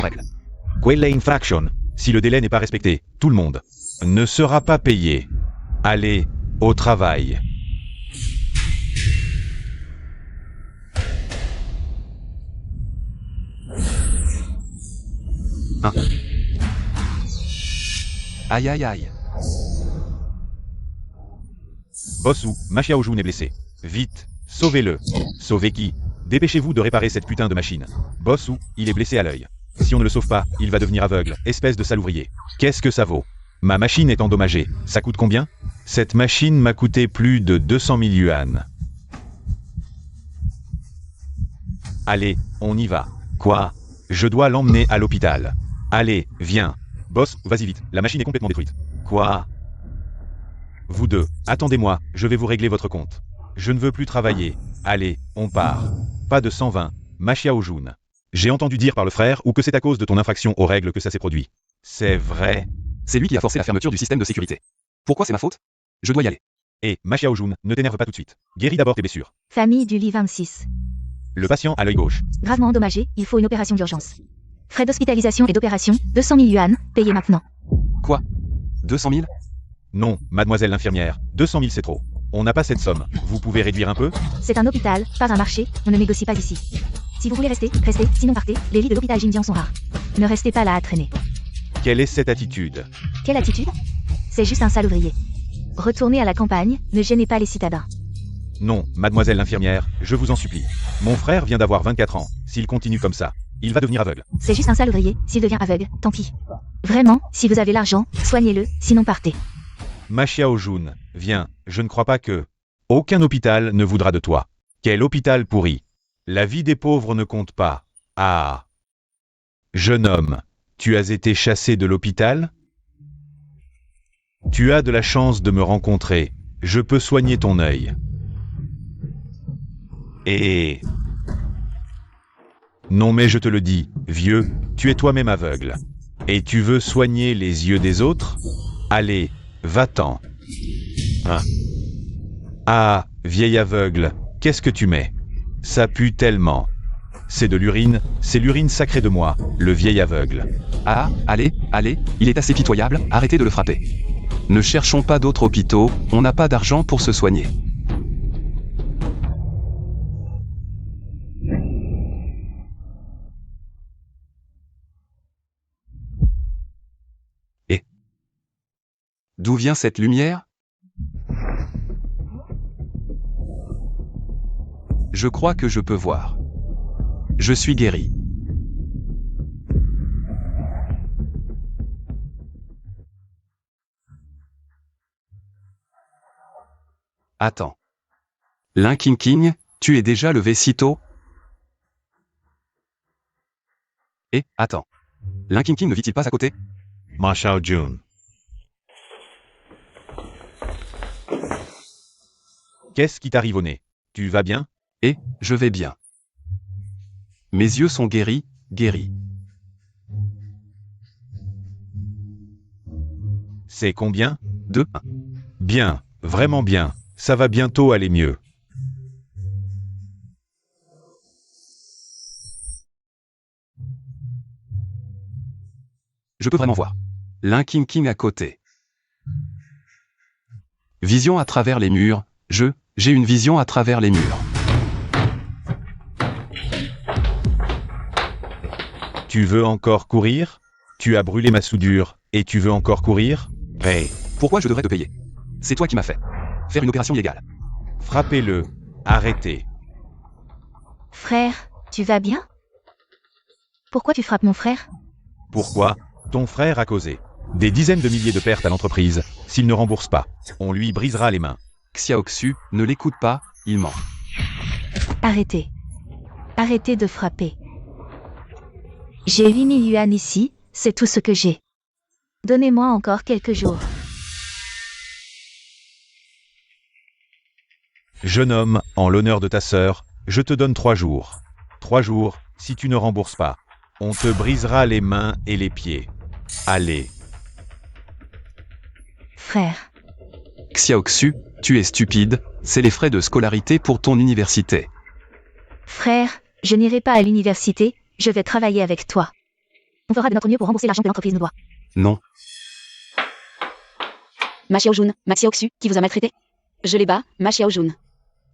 Règle. Quelle infraction, si le délai n'est pas respecté, tout le monde ne sera pas payé. Allez au travail. Hein. Aïe aïe aïe. Bossou, Machiaojun est blessé. Vite, sauvez-le. Sauvez qui? Dépêchez-vous de réparer cette putain de machine. Bossou, il est blessé à l'œil. Si on ne le sauve pas, il va devenir aveugle, espèce de sale ouvrier. Qu'est-ce que ça vaut? Ma machine est endommagée. Ça coûte combien? Cette machine m'a coûté plus de 200 000 yuan. Allez, on y va. Quoi? Je dois l'emmener à l'hôpital. Allez, viens. Boss, vas-y vite, la machine est complètement détruite. Quoi? Vous deux, attendez-moi, je vais vous régler votre compte. Je ne veux plus travailler. Allez, on part. Pas de 120, Machiaojun. J'ai entendu dire par le frère ou que c'est à cause de ton infraction aux règles que ça s'est produit. C'est vrai. C'est lui qui a forcé la fermeture du système de sécurité. Pourquoi c'est ma faute? Je dois y aller. Et, Machiaojun, ne t'énerve pas tout de suite. Guéris d'abord tes blessures. Famille du lit 26. Le patient a l'œil gauche. Gravement endommagé, il faut une opération d'urgence. Frais d'hospitalisation et d'opération, 200 000 yuan, payés maintenant. Quoi? 200 000? Non, mademoiselle l'infirmière, 200 000 c'est trop. On n'a pas cette somme. Vous pouvez réduire un peu? C'est un hôpital, pas un marché, on ne négocie pas ici. Si vous voulez rester, restez, sinon partez, les lits de l'hôpital Jinjiang sont rares. Ne restez pas là à traîner. Quelle est cette attitude? Quelle attitude? C'est juste un sale ouvrier. Retournez à la campagne, ne gênez pas les citadins. Non, mademoiselle l'infirmière, je vous en supplie. Mon frère vient d'avoir 24 ans. S'il continue comme ça, il va devenir aveugle. C'est juste un sale ouvrier, s'il devient aveugle, tant pis. Vraiment, si vous avez l'argent, soignez-le, sinon partez. Machiaojun, viens, je ne crois pas que... Aucun hôpital ne voudra de toi. Quel hôpital pourri. La vie des pauvres ne compte pas. Ah. Jeune homme, tu as été chassé de l'hôpital? Tu as de la chance de me rencontrer. Je peux soigner ton œil. Et... Non mais je te le dis, vieux, tu es toi-même aveugle. Et tu veux soigner les yeux des autres? Allez, va-t'en. Ah, vieil aveugle, qu'est-ce que tu mets? Ça pue tellement. C'est de l'urine, c'est l'urine sacrée de moi, le vieil aveugle. Ah, allez, allez, il est assez pitoyable, arrêtez de le frapper. Ne cherchons pas d'autres hôpitaux, on n'a pas d'argent pour se soigner. Et d'où vient cette lumière? Je crois que je peux voir. Je suis guéri. Attends. Lin King King, tu es déjà levé si tôt? Et, attends. Lin King King ne vit-il pas à côté? Machiaojun. Qu'est-ce qui t'arrive au nez? Tu vas bien? Et, je vais bien. Mes yeux sont guéris, guéris. C'est combien? 2. Bien, vraiment bien. Ça va bientôt aller mieux. Je peux vraiment voir. Lin King King à côté. Vision à travers les murs. J'ai une vision à travers les murs. Tu veux encore courir? Tu as brûlé ma soudure, et tu veux encore courir? Hey, Pourquoi je devrais te payer? C'est toi qui m'as fait faire une opération illégale. frappez-le. Arrêtez. Frère, tu vas bien? Pourquoi tu frappes mon frère? Pourquoi? Ton frère a causé des dizaines de milliers de pertes à l'entreprise. S'il ne rembourse pas, on lui brisera les mains. Xiaoxu, ne l'écoute pas, il ment. Arrêtez. Arrêtez de frapper. J'ai 8000 yuan ici, c'est tout ce que j'ai. Donnez-moi encore quelques jours. Jeune homme, en l'honneur de ta sœur, je te donne 3 jours. 3 jours, si tu ne rembourses pas. On te brisera les mains et les pieds. Allez. Frère. Xiaoxu, tu es stupide, c'est les frais de scolarité pour ton université. Frère, je n'irai pas à l'université, je vais travailler avec toi. On fera de notre mieux pour rembourser l'argent que l'entreprise nous doit. Non. Ma Xiaojun, ma Xiaoxu, qui vous a maltraité? Je les bats, ma Xiaojun.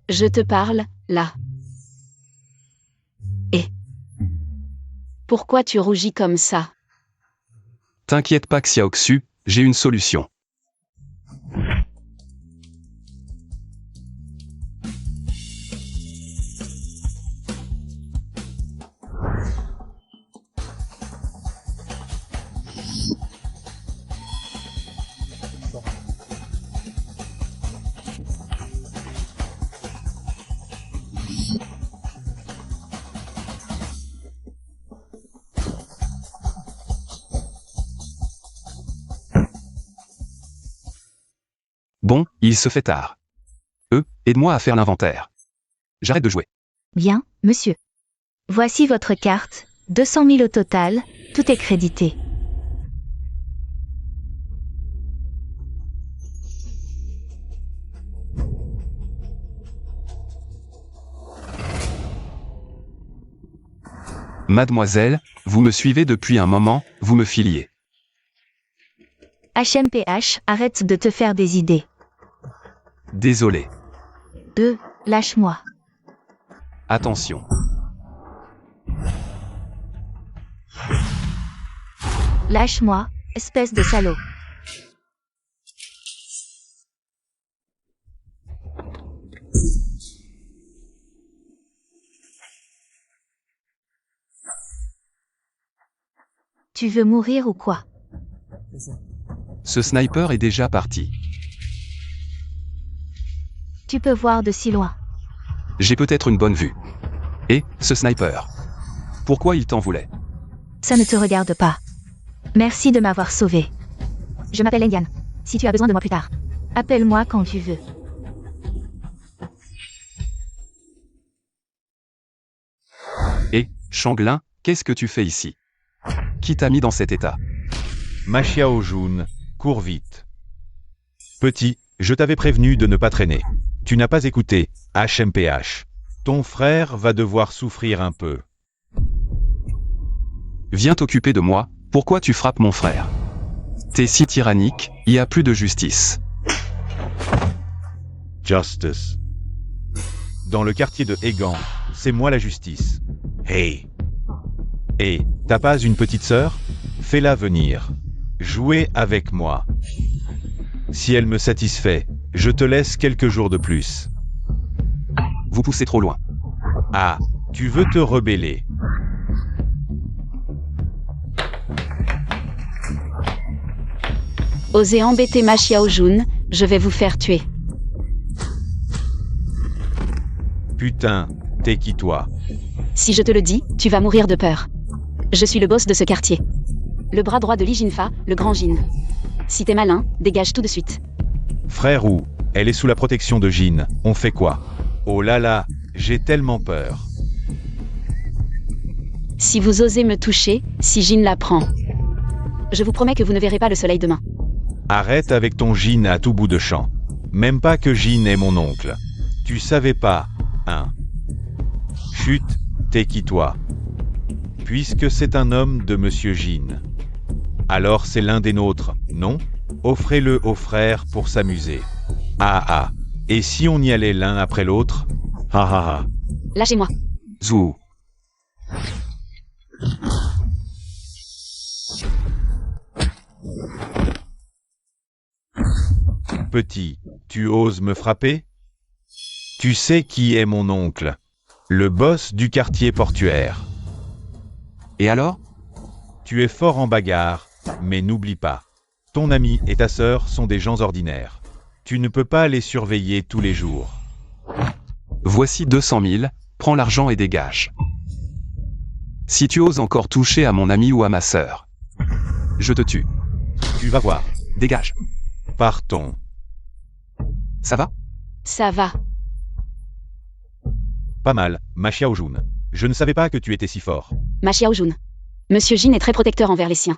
Je te parle, là. Et pourquoi tu rougis comme ça? T'inquiète pas Xiaoxu, j'ai une solution. Bon, il se fait tard. Aide-moi à faire l'inventaire. J'arrête de jouer. Bien, monsieur. Voici votre carte, 200 000 au total, tout est crédité. Mademoiselle, vous me suivez depuis un moment, vous me filiez. HMPH, arrête de te faire des idées. Désolé. Lâche-moi. Attention. Lâche-moi, espèce de salaud. Tu veux mourir ou quoi? Ce sniper est déjà parti. Tu peux voir de si loin. J'ai peut-être une bonne vue. Et, ce sniper. Pourquoi il t'en voulait? Ça ne te regarde pas. Merci de m'avoir sauvé. Je m'appelle Engan. Si tu as besoin de moi plus tard, appelle-moi quand tu veux. Et, Changlin, qu'est-ce que tu fais ici? Qui t'a mis dans cet état? Ma Xiaojun, cours vite. Petit, je t'avais prévenu de ne pas traîner. Tu n'as pas écouté, HMPH. Ton frère va devoir souffrir un peu. Viens t'occuper de moi, pourquoi tu frappes mon frère? T'es si tyrannique, y a plus de justice. Justice. Dans le quartier de Egan, c'est moi la justice. Hey. Et, t'as pas une petite sœur? Fais-la venir. Jouer avec moi. Si elle me satisfait, je te laisse quelques jours de plus. Vous poussez trop loin. Ah, tu veux te rebeller. Osez embêter ma Xiaojun, je vais vous faire tuer. Putain, t'es qui toi? Si je te le dis, tu vas mourir de peur. Je suis le boss de ce quartier. Le bras droit de Li Jinfa, le grand Jin. Si t'es malin, dégage tout de suite. Frère ou, elle est sous la protection de Jin, on fait quoi? Oh là là, j'ai tellement peur. Si vous osez me toucher, si Jin la prend. Je vous promets que vous ne verrez pas le soleil demain. Arrête avec ton Jin à tout bout de champ. Même pas que Jin est mon oncle. Tu savais pas, hein? Chut, t'es qui toi? Puisque c'est un homme de Monsieur Jin. Alors c'est l'un des nôtres, non? Offrez-le au frère pour s'amuser. Ah ah, et si on y allait l'un après l'autre? Ah ah ah. Lâchez-moi. Zou. Petit, tu oses me frapper? Tu sais qui est mon oncle? Le boss du quartier portuaire. Et alors? Tu es fort en bagarre, mais n'oublie pas. Ton ami et ta sœur sont des gens ordinaires. Tu ne peux pas les surveiller tous les jours. Voici 200 000, prends l'argent et dégage. Si tu oses encore toucher à mon ami ou à ma sœur, je te tue. Tu vas voir. Dégage. Partons. Ça va? Ça va. Pas mal, ma Xiaojun. Je ne savais pas que tu étais si fort. Ma Xiaojun. Monsieur Jin est très protecteur envers les siens.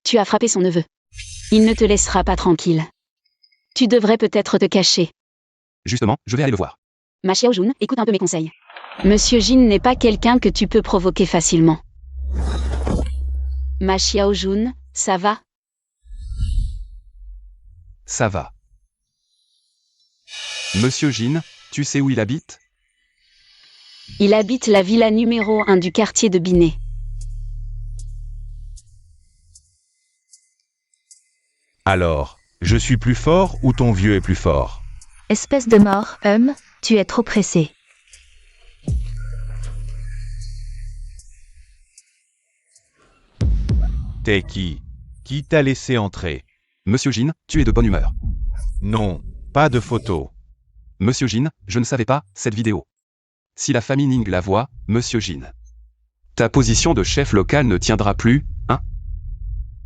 Tu as frappé son neveu. Il ne te laissera pas tranquille. Tu devrais peut-être te cacher. Justement, je vais aller le voir. Ma Xiaojun, écoute un peu mes conseils. Monsieur Jin n'est pas quelqu'un que tu peux provoquer facilement. Ma Xiaojun, ça va? Ça va. Monsieur Jin, tu sais où il habite? Il habite la villa numéro 1 du quartier de Binet. Alors, je suis plus fort ou ton vieux est plus fort? Espèce de mort, tu es trop pressé. T'es qui? Qui t'a laissé entrer? Monsieur Jin, tu es de bonne humeur. Non, pas de photo. Monsieur Jin, je ne savais pas, cette vidéo. Si la famille Ning la voit, Monsieur Jin. Ta position de chef local ne tiendra plus, hein?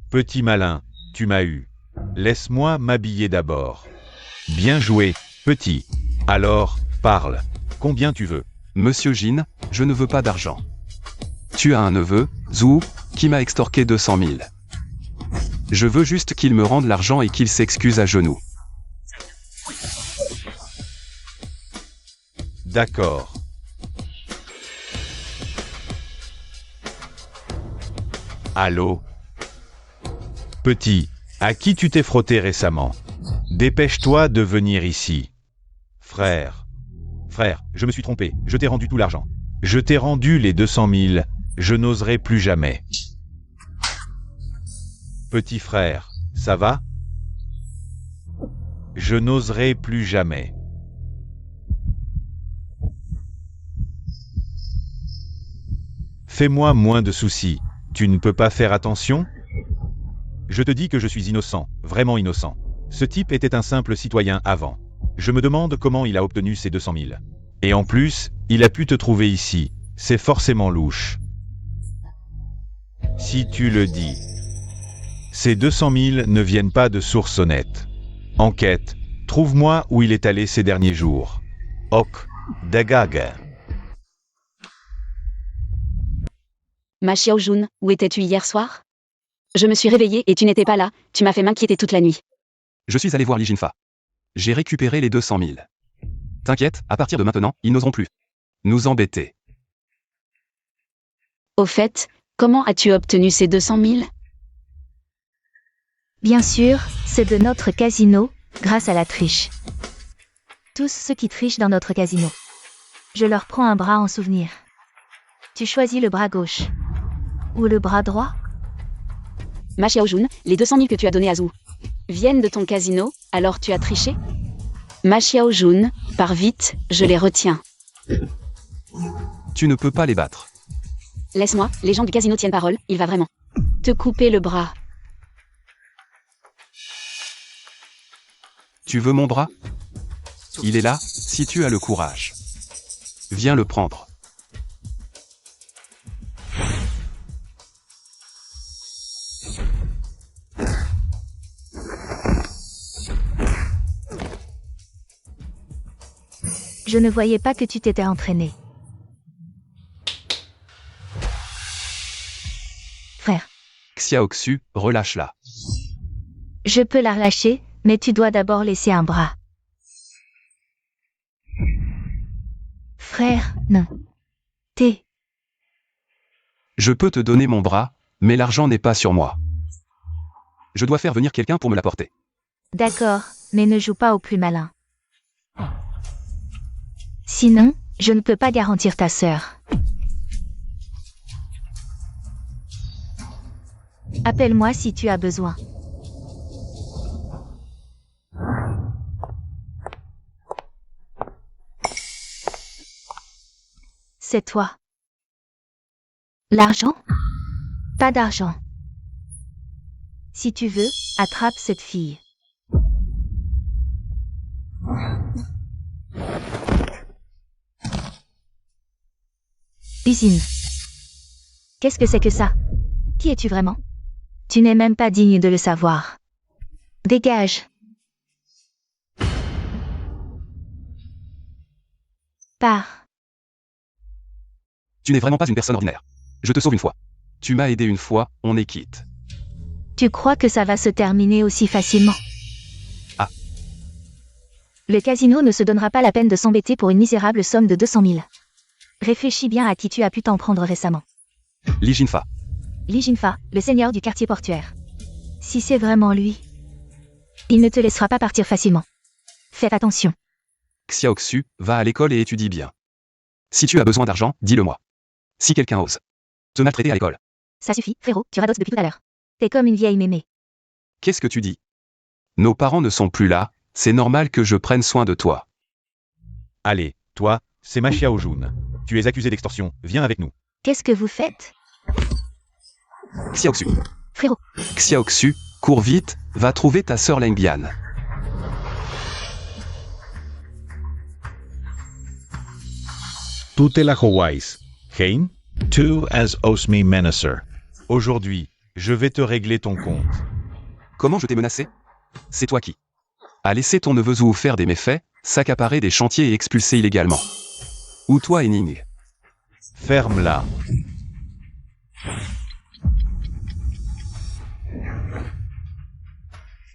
Petit malin, tu m'as eu. Laisse-moi m'habiller d'abord. Bien joué, petit. Alors, parle. Combien tu veux? Monsieur Jin, je ne veux pas d'argent. Tu as un neveu, Zhu, qui m'a extorqué 200 000. Je veux juste qu'il me rende l'argent et qu'il s'excuse à genoux. D'accord. Allô? Petit, à qui tu t'es frotté récemment? Dépêche-toi de venir ici. Frère. Frère, je me suis trompé, je t'ai rendu tout l'argent. Je t'ai rendu les 200 000, je n'oserai plus jamais. Petit frère, ça va? Je n'oserai plus jamais. Fais-moi moins de soucis, tu ne peux pas faire attention? Je te dis que je suis innocent, vraiment innocent. Ce type était un simple citoyen avant. Je me demande comment il a obtenu ces 200 000. Et en plus, il a pu te trouver ici. C'est forcément louche. Si tu le dis. Ces 200 000 ne viennent pas de source honnête. Enquête, trouve-moi où il est allé ces derniers jours. Ok, dagag. Ma Xiaojun, où étais-tu hier soir? Je me suis réveillée et tu n'étais pas là, tu m'as fait m'inquiéter toute la nuit. Je suis allé voir Li Jinfa. J'ai récupéré les 200 000. T'inquiète, à partir de maintenant, ils n'oseront plus nous embêter. Au fait, comment as-tu obtenu ces 200 000? Bien sûr, c'est de notre casino, grâce à la triche. Tous ceux qui trichent dans notre casino. Je leur prends un bras en souvenir. Tu choisis le bras gauche. Ou le bras droit? Ma Xiaojun, les 200 000 que tu as donnés à Zhu viennent de ton casino, alors tu as triché? Ma Xiaojun, pars vite, je les retiens. Tu ne peux pas les battre. Laisse-moi, les gens du casino tiennent parole, il va vraiment te couper le bras. Tu veux mon bras? Il est là, si tu as le courage. Viens le prendre. Je ne voyais pas que tu t'étais entraîné. Frère, Xiaoxu, relâche-la. je peux la relâcher, mais tu dois d'abord laisser un bras. Frère, non. T'es... Je peux te donner mon bras, mais l'argent n'est pas sur moi. Je dois faire venir quelqu'un pour me l'apporter. D'accord, mais ne joue pas au plus malin. Sinon, je ne peux pas garantir ta sœur. Appelle-moi si tu as besoin. C'est toi. L'argent? Pas d'argent. Si tu veux, attrape cette fille. Usine. Qu'est-ce que c'est que ça? Qui es-tu vraiment? Tu n'es même pas digne de le savoir. Dégage. Pars. Tu n'es vraiment pas une personne ordinaire. Je te sauve une fois. Tu m'as aidé une fois, on est quitte. Tu crois que ça va se terminer aussi facilement? Ah. Le casino ne se donnera pas la peine de s'embêter pour une misérable somme de 200 000. Réfléchis bien à qui tu as pu t'en prendre récemment. Li Jinfa. Li Jinfa, le seigneur du quartier portuaire. Si c'est vraiment lui, il ne te laissera pas partir facilement. Faites attention. Xiaoxu, va à l'école et étudie bien. Si tu as besoin d'argent, dis-le-moi. Si quelqu'un ose te maltraiter à l'école, Ça suffit, frérot, tu radotes depuis tout à l'heure. T'es comme une vieille mémé. qu'est-ce que tu dis? Nos parents ne sont plus là, c'est normal que je prenne soin de toi. Allez, toi, c'est Ma Xiaojun. Tu es accusé d'extorsion, viens avec nous. Qu'est-ce que vous faites? Xiaoxu. Frérot, Xiaoxu, cours vite, va trouver ta sœur Lengbian. Tu te la Hawais. Hein? Tu as osmi menacer. Aujourd'hui, je vais te régler ton compte. Comment je t'ai menacé? C'est toi qui a laissé ton neveu Zhou faire des méfaits, s'accaparer des chantiers et expulser illégalement. Ou toi, Ening. Ferme-la.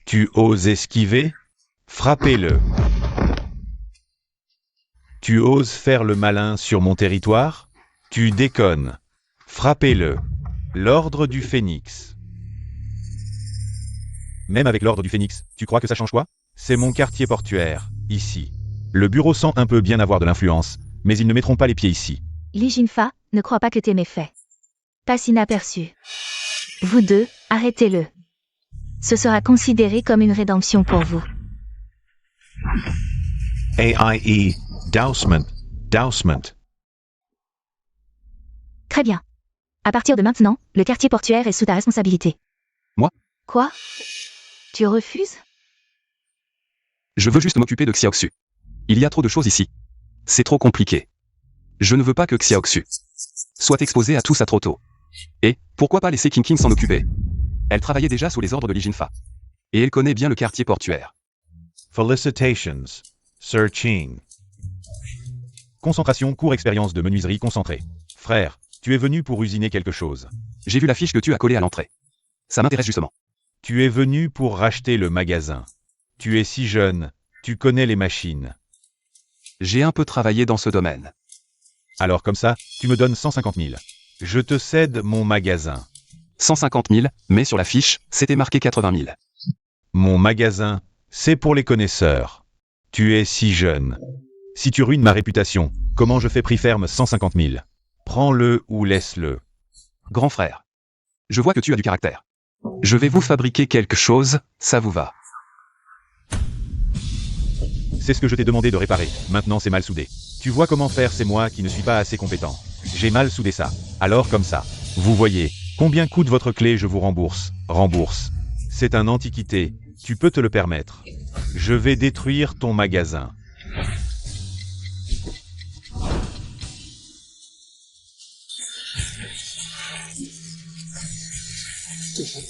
Tu oses esquiver? Frappez-le. Tu oses faire le malin sur mon territoire? Tu déconnes. Frappez-le. L'ordre du Phénix. Même avec l'ordre du Phénix, tu crois que ça change quoi? C'est mon quartier portuaire, ici. Le bureau sent un peu bien avoir de l'influence, mais ils ne mettront pas les pieds ici. Li Jinfa, ne crois pas que tes méfaits passent inaperçus. Vous deux, arrêtez-le. Ce sera considéré comme une rédemption pour vous. AIE, dousement, dousement. Très bien. À partir de maintenant, le quartier portuaire est sous ta responsabilité. Moi? Quoi? Tu refuses? Je veux juste m'occuper de Xiaoxu. Il y a trop de choses ici. C'est trop compliqué. Je ne veux pas que Xiaoxu soit exposé à tout ça trop tôt. Et, pourquoi pas laisser King King s'en occuper? Elle travaillait déjà sous les ordres de Li Jinfa. Et elle connaît bien le quartier portuaire. Felicitations, Sir Qing. Concentration, cours expérience de menuiserie concentrée. Frère, tu es venu pour usiner quelque chose. J'ai vu l'affiche que tu as collée à l'entrée. Ça m'intéresse justement. Tu es venu pour racheter le magasin. Tu es si jeune, tu connais les machines. J'ai un peu travaillé dans ce domaine. Alors comme ça, tu me donnes 150 000. Je te cède mon magasin. 150 000, mais sur l'affiche, c'était marqué 80 000. Mon magasin, c'est pour les connaisseurs. Tu es si jeune. Si tu ruines ma réputation, comment je fais prix ferme 150 000? Prends-le ou laisse-le. Grand frère. Je vois que tu as du caractère. Je vais vous fabriquer quelque chose, ça vous va? C'est ce que je t'ai demandé de réparer, maintenant c'est mal soudé. Tu vois comment faire, c'est moi qui ne suis pas assez compétent. J'ai mal soudé ça. Alors comme ça. Vous voyez, combien coûte votre clé, je vous rembourse. Rembourse. C'est un antiquité, tu peux te le permettre. Je vais détruire ton magasin.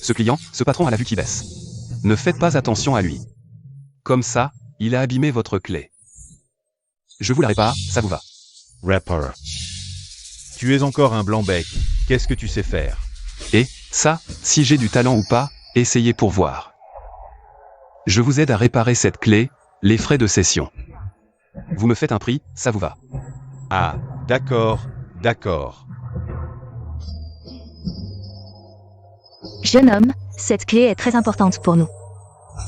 Ce client, ce patron a la vue qui baisse. Ne faites pas attention à lui. Comme ça, il a abîmé votre clé. Je vous la répare, ça vous va? Rapper. Tu es encore un blanc-bec. Qu'est-ce que tu sais faire? Et, ça, si j'ai du talent ou pas, essayez pour voir. Je vous aide à réparer cette clé, les frais de cession. Vous me faites un prix, ça vous va? Ah, d'accord, d'accord. Jeune homme, cette clé est très importante pour nous.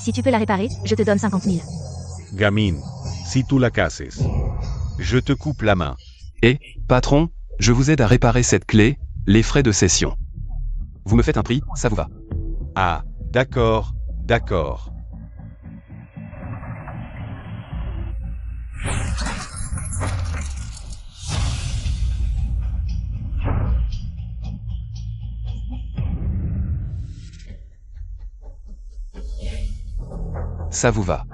Si tu peux la réparer, je te donne 50 000. Gamine, si tu la casses, je te coupe la main. Et, patron, je vous aide à réparer cette clé, les frais de cession. Vous me faites un prix, ça vous va? Ah, d'accord, d'accord. Ça vous va?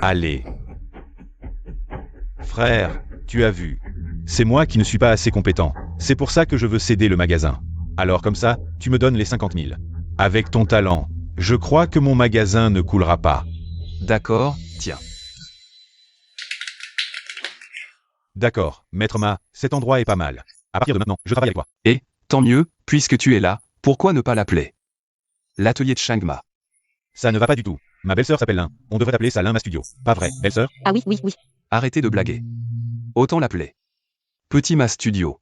Allez. Frère, tu as vu. C'est moi qui ne suis pas assez compétent. C'est pour ça que je veux céder le magasin. Alors comme ça, tu me donnes les 50 000. Avec ton talent, je crois que mon magasin ne coulera pas. D'accord, tiens. D'accord, Maître Ma, cet endroit est pas mal. À partir de maintenant, je travaille avec toi. Et, tant mieux, puisque tu es là, pourquoi ne pas l'appeler l'atelier de Shangma? Ça ne va pas du tout. Ma belle-sœur s'appelle Lin. On devrait appeler ça Lin Ma Studio. Pas vrai, belle-sœur? Ah oui, oui, oui. Arrêtez de blaguer. Autant l'appeler Petit Ma Studio.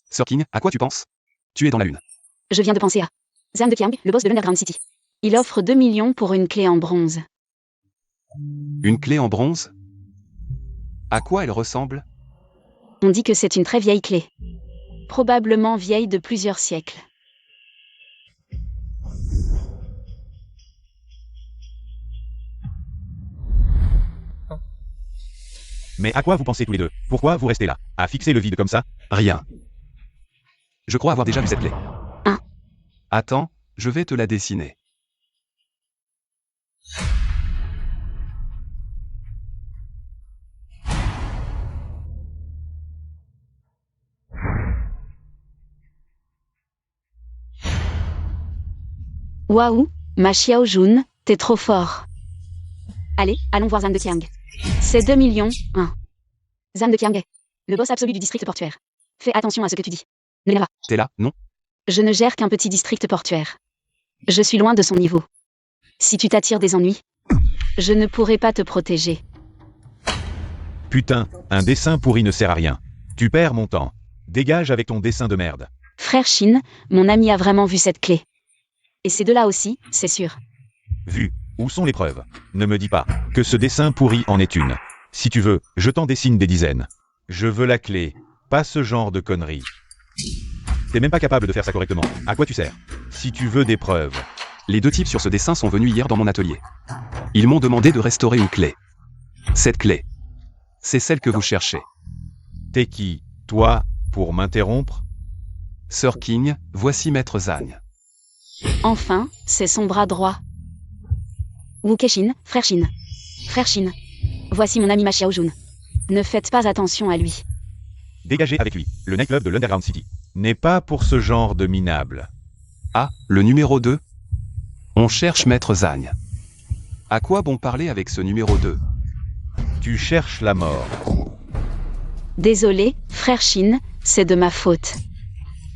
Sir King, à quoi tu penses? Tu es dans la lune. Je viens de penser à Zhang de Qiang, le boss de l'Underground City. Il offre 2 millions pour une clé en bronze. Une clé en bronze? À quoi elle ressemble? On dit que c'est une très vieille clé. Probablement vieille de plusieurs siècles. Mais à quoi vous pensez tous les deux? Pourquoi vous restez là, à fixer le vide comme ça? Rien. Je crois avoir déjà vu cette clé. Hein? Attends, je vais te la dessiner. Waouh, ma Xiaojun, t'es trop fort. Allez, allons voir Zhang de Qiang. C'est 2 millions, hein. Zhang de Qiang, le boss absolu du district portuaire. Fais attention à ce que tu dis. Ne l'ira pas. T'es là, non? Je ne gère qu'un petit district portuaire. Je suis loin de son niveau. Si tu t'attires des ennuis, je ne pourrai pas te protéger. Putain, un dessin pourri ne sert à rien. Tu perds mon temps. Dégage avec ton dessin de merde. Frère Shin, mon ami a vraiment vu cette clé. Et ces deux-là aussi, c'est sûr. Vu. Où sont les preuves? Ne me dis pas que ce dessin pourri en est une. Si tu veux, je t'en dessine des dizaines. Je veux la clé, pas ce genre de conneries. T'es même pas capable de faire ça correctement. À quoi tu sers? Si tu veux des preuves. Les deux types sur ce dessin sont venus hier dans mon atelier. Ils m'ont demandé de restaurer une clé. Cette clé, c'est celle que vous cherchez. T'es qui, toi, pour m'interrompre? Sir King, voici Maître Zhang. Enfin, c'est son bras droit. Wu Keishin, frère Shin. Frère Shin. Voici mon ami Ma Xiaojun. Ne faites pas attention à lui. Dégagez avec lui. Le nightclub de l'Underground City n'est pas pour ce genre de minable. Ah, le numéro 2. On cherche Maître Zhang. À quoi bon parler avec ce numéro 2? Tu cherches la mort. Désolé, frère Shin, c'est de ma faute.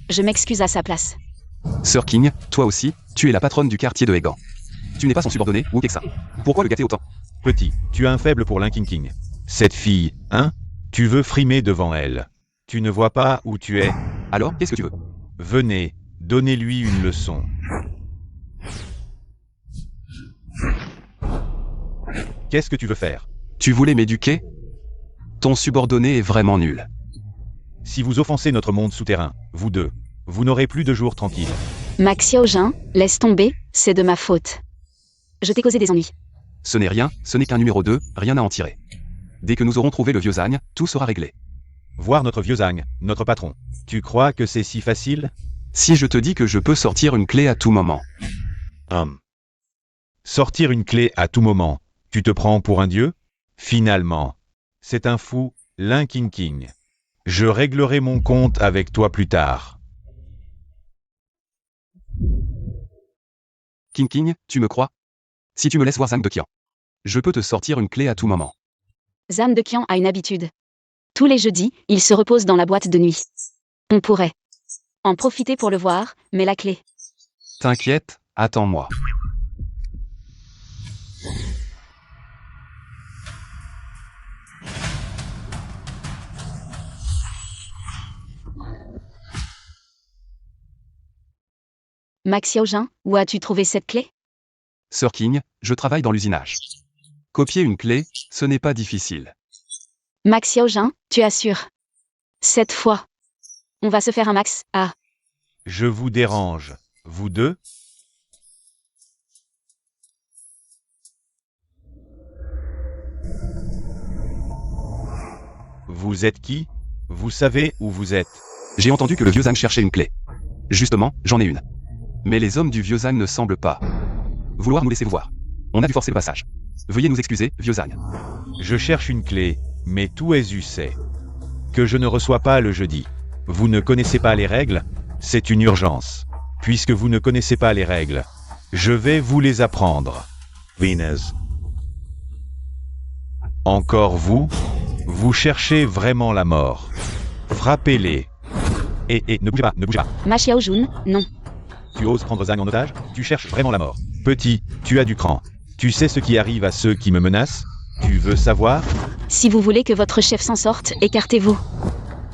Je m'excuse à sa place. Sir King, toi aussi, tu es la patronne du quartier de Hegan. Tu n'es pas son subordonné, ou Kexa. Pourquoi le gâter autant? Petit, tu as un faible pour Linking King. Cette fille, hein? Tu veux frimer devant elle. Tu ne vois pas où tu es. Alors, qu'est-ce que tu veux? Venez, donnez-lui une leçon. Qu'est-ce que tu veux faire? Tu voulais m'éduquer? Ton subordonné est vraiment nul. Si vous offensez notre monde souterrain, vous deux, vous n'aurez plus de jours tranquilles. Max Xiaojun, laisse tomber, c'est de ma faute. Je t'ai causé des ennuis. Ce n'est rien, ce n'est qu'un numéro 2, rien à en tirer. Dès que nous aurons trouvé le vieux Zhang, tout sera réglé. Voir notre vieux Zhang, notre patron. Tu crois que c'est si facile? Si je te dis que je peux sortir une clé à tout moment. Sortir une clé à tout moment, tu te prends pour un dieu? Finalement, c'est un fou, Linking King. Je réglerai mon compte avec toi plus tard. King, tu me crois? Si tu me laisses voir Zhang de Qiang, je peux te sortir une clé à tout moment. Zhang de Qiang a une habitude. Tous les jeudis, il se repose dans la boîte de nuit. On pourrait en profiter pour le voir, mais la clé. T'inquiète, attends-moi. Max Xiaojun, où as-tu trouvé cette clé? Sir King, je travaille dans l'usinage. Copier une clé, ce n'est pas difficile. Max Xiaojun, tu assures. Cette fois, on va se faire un max. Ah, Je vous dérange, vous deux? Vous êtes qui? Vous savez où vous êtes? J'ai entendu que le vieux Zhang cherchait une clé. Justement, j'en ai une. Mais les hommes du vieux Zhang ne semblent pas vouloir nous laisser voir. On a dû forcer le passage. Veuillez nous excuser, vieux Zhang. Je cherche une clé, mais tout est sait que je ne reçois pas le jeudi. Vous ne connaissez pas les règles? C'est une urgence. Puisque vous ne connaissez pas les règles, je vais vous les apprendre. Venez. Encore vous? Vous cherchez vraiment la mort. Frappez-les. Et ne bougez pas, ne bougez pas. Ma Xiaojun, non. Tu oses prendre Zhang en otage? Tu cherches vraiment la mort. Petit, tu as du cran. Tu sais ce qui arrive à ceux qui me menacent? Tu veux savoir? Si vous voulez que votre chef s'en sorte, écartez-vous.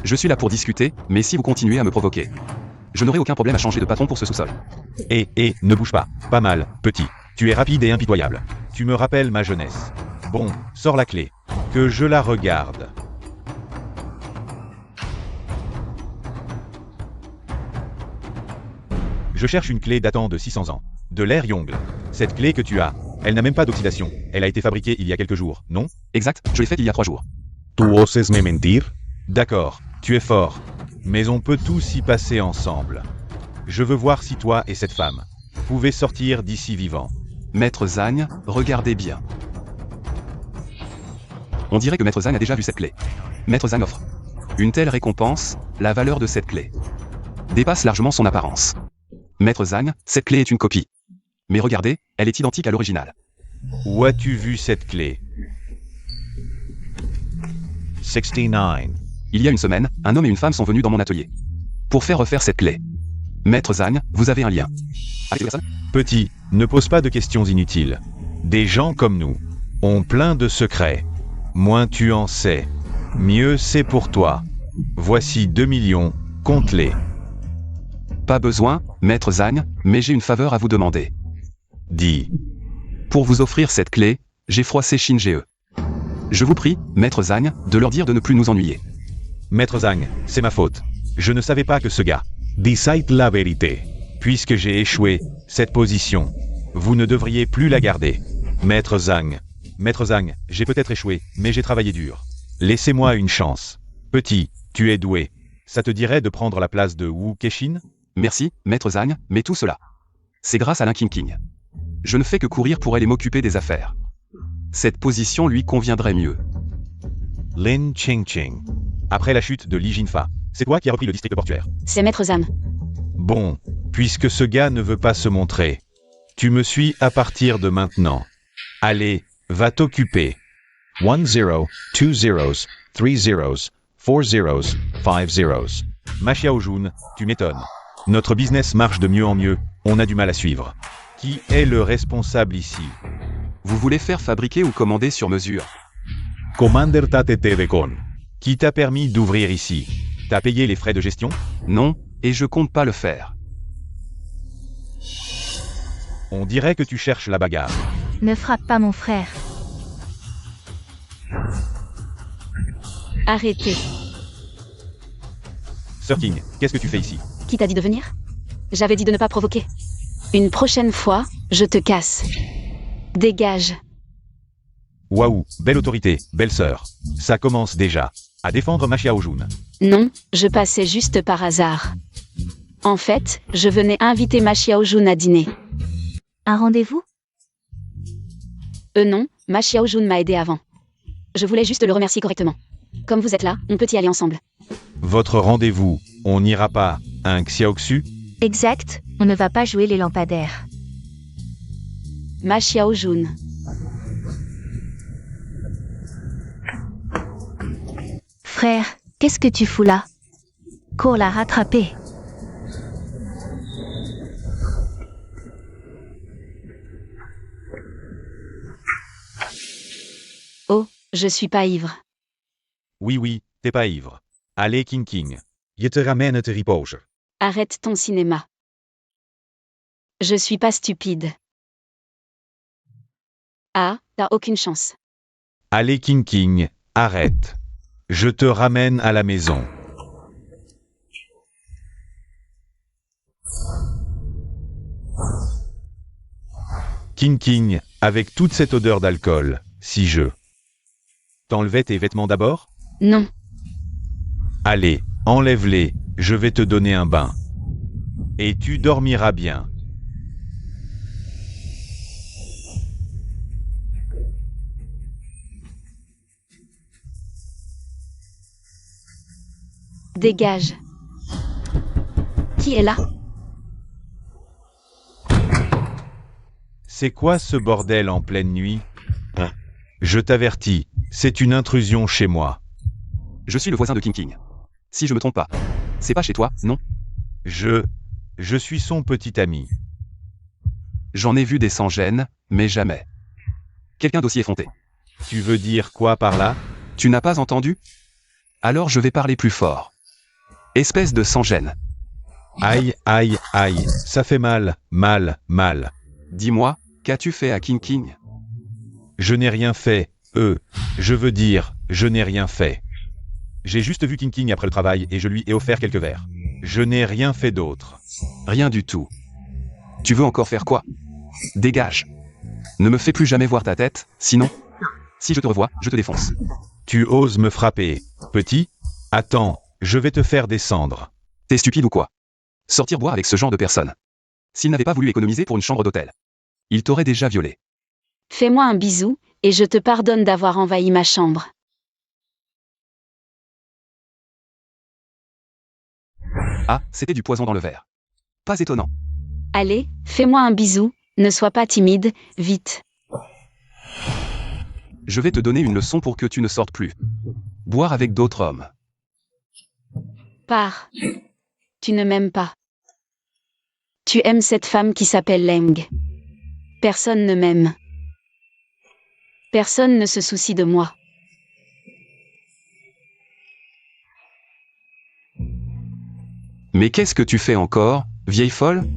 Je suis là pour discuter, mais si vous continuez à me provoquer, je n'aurai aucun problème à changer de patron pour ce sous-sol. Ne bouge pas. Pas mal, petit. Tu es rapide et impitoyable. Tu me rappelles ma jeunesse. Bon, sors la clé. Que je la regarde. Je cherche une clé datant de 600 ans. De l'ère Yongle. Cette clé que tu as, elle n'a même pas d'oxydation. Elle a été fabriquée il y a quelques jours, non? Exact, je l'ai fait il y a 3 jours. ¿Tú oses me mentir? D'accord, tu es fort. Mais on peut tous y passer ensemble. Je veux voir si toi et cette femme pouvez sortir d'ici vivants. Maître Zagne, regardez bien. On dirait que Maître Zagne a déjà vu cette clé. Maître Zagne offre une telle récompense, la valeur de cette clé dépasse largement son apparence. Maître Zagne, cette clé est une copie. Mais regardez, elle est identique à l'original. Où as-tu vu cette clé? 69. Il y a une semaine, un homme et une femme sont venus dans mon atelier pour faire refaire cette clé. Maître Zagne, vous avez un lien avec cette personne? Petit, ne pose pas de questions inutiles. Des gens comme nous ont plein de secrets. Moins tu en sais, mieux c'est pour toi. Voici 2 millions, compte-les. Pas besoin, Maître Zagne, mais j'ai une faveur à vous demander. Dis. Pour vous offrir cette clé, j'ai froissé Shinge. Je vous prie, Maître Zagne, de leur dire de ne plus nous ennuyer. Maître Zagne, c'est ma faute. Je ne savais pas que ce gars. Decide la vérité. Puisque j'ai échoué, cette position, vous ne devriez plus la garder. Maître Zagne, j'ai peut-être échoué, mais j'ai travaillé dur. Laissez-moi une chance. Petit, tu es doué. Ça te dirait de prendre la place de Wu Kexin? Merci, Maître Zagne, mais tout cela, c'est grâce à Lin King. Je ne fais que courir pour aller m'occuper des affaires. Cette position lui conviendrait mieux. Lin Qingqing. Après la chute de Li Jinfa, c'est toi qui as repris le district portuaire. C'est Maître Zam. Bon, puisque ce gars ne veut pas se montrer, tu me suis à partir de maintenant. Allez, va t'occuper. 1 0, 2 zeros, 3 zeros, 4 zeros, 5 zeros. Ma Xiaojun, tu m'étonnes. Notre business marche de mieux en mieux, on a du mal à suivre. Qui est le responsable ici? Vous voulez faire fabriquer ou commander sur mesure? Commander Tate Con. Qui t'a permis d'ouvrir ici? T'as payé les frais de gestion? Non, et je compte pas le faire. On dirait que tu cherches la bagarre. Ne frappe pas mon frère. Arrêtez. Sir King, qu'est-ce que tu fais ici? Qui t'a dit de venir? J'avais dit de ne pas provoquer. Une prochaine fois, je te casse. Dégage. Waouh, belle autorité, belle sœur. Ça commence déjà. À défendre ma Xiaojun. Non, je passais juste par hasard. En fait, je venais inviter ma Xiaojun à dîner. Un rendez-vous? Non, ma Xiaojun m'a aidé avant. Je voulais juste le remercier correctement. Comme vous êtes là, on peut y aller ensemble. Votre rendez-vous, on n'ira pas, un Xiaoxu? Exact, on ne va pas jouer les lampadaires. Ma Xiaojun. Frère, qu'est-ce que tu fous là? Cours la rattraper. Oh, je suis pas ivre. Oui, t'es pas ivre. Allez, King. Je te ramène te repose. Arrête ton cinéma. Je suis pas stupide. Ah, t'as aucune chance. Allez, King, arrête. Je te ramène à la maison. King, avec toute cette odeur d'alcool, si je... T'enlevais tes vêtements d'abord? Non. Allez, enlève-les, je vais te donner un bain. Et tu dormiras bien. Dégage. Qui est là? C'est quoi ce bordel en pleine nuit? Je t'avertis, c'est une intrusion chez moi. Je suis le voisin de King. Si je me trompe pas, c'est pas chez toi, non? Je suis son petit ami. J'en ai vu des sans gêne, mais jamais quelqu'un d'aussi effronté. Tu veux dire quoi par là? Tu n'as pas entendu? Alors je vais parler plus fort. Espèce de sans-gêne. Aïe, aïe, aïe, ça fait mal, mal, mal. Dis-moi, qu'as-tu fait à King King? Je n'ai rien fait, je veux dire, je n'ai rien fait. J'ai juste vu King King après le travail et je lui ai offert quelques verres. Je n'ai rien fait d'autre. Rien du tout. Tu veux encore faire quoi? Dégage. Ne me fais plus jamais voir ta tête, sinon, si je te revois, je te défonce. Tu oses me frapper, petit? Attends, je vais te faire descendre. T'es stupide ou quoi? Sortir boire avec ce genre de personne. S'il n'avait pas voulu économiser pour une chambre d'hôtel, il t'aurait déjà violé. Fais-moi un bisou, et je te pardonne d'avoir envahi ma chambre. Ah, c'était du poison dans le verre. Pas étonnant. Allez, fais-moi un bisou, ne sois pas timide, vite. Je vais te donner une leçon pour que tu ne sortes plus. Boire avec d'autres hommes. Pars. Tu ne m'aimes pas. Tu aimes cette femme qui s'appelle Leng. Personne ne m'aime. Personne ne se soucie de moi. Mais qu'est-ce que tu fais encore, vieille folle?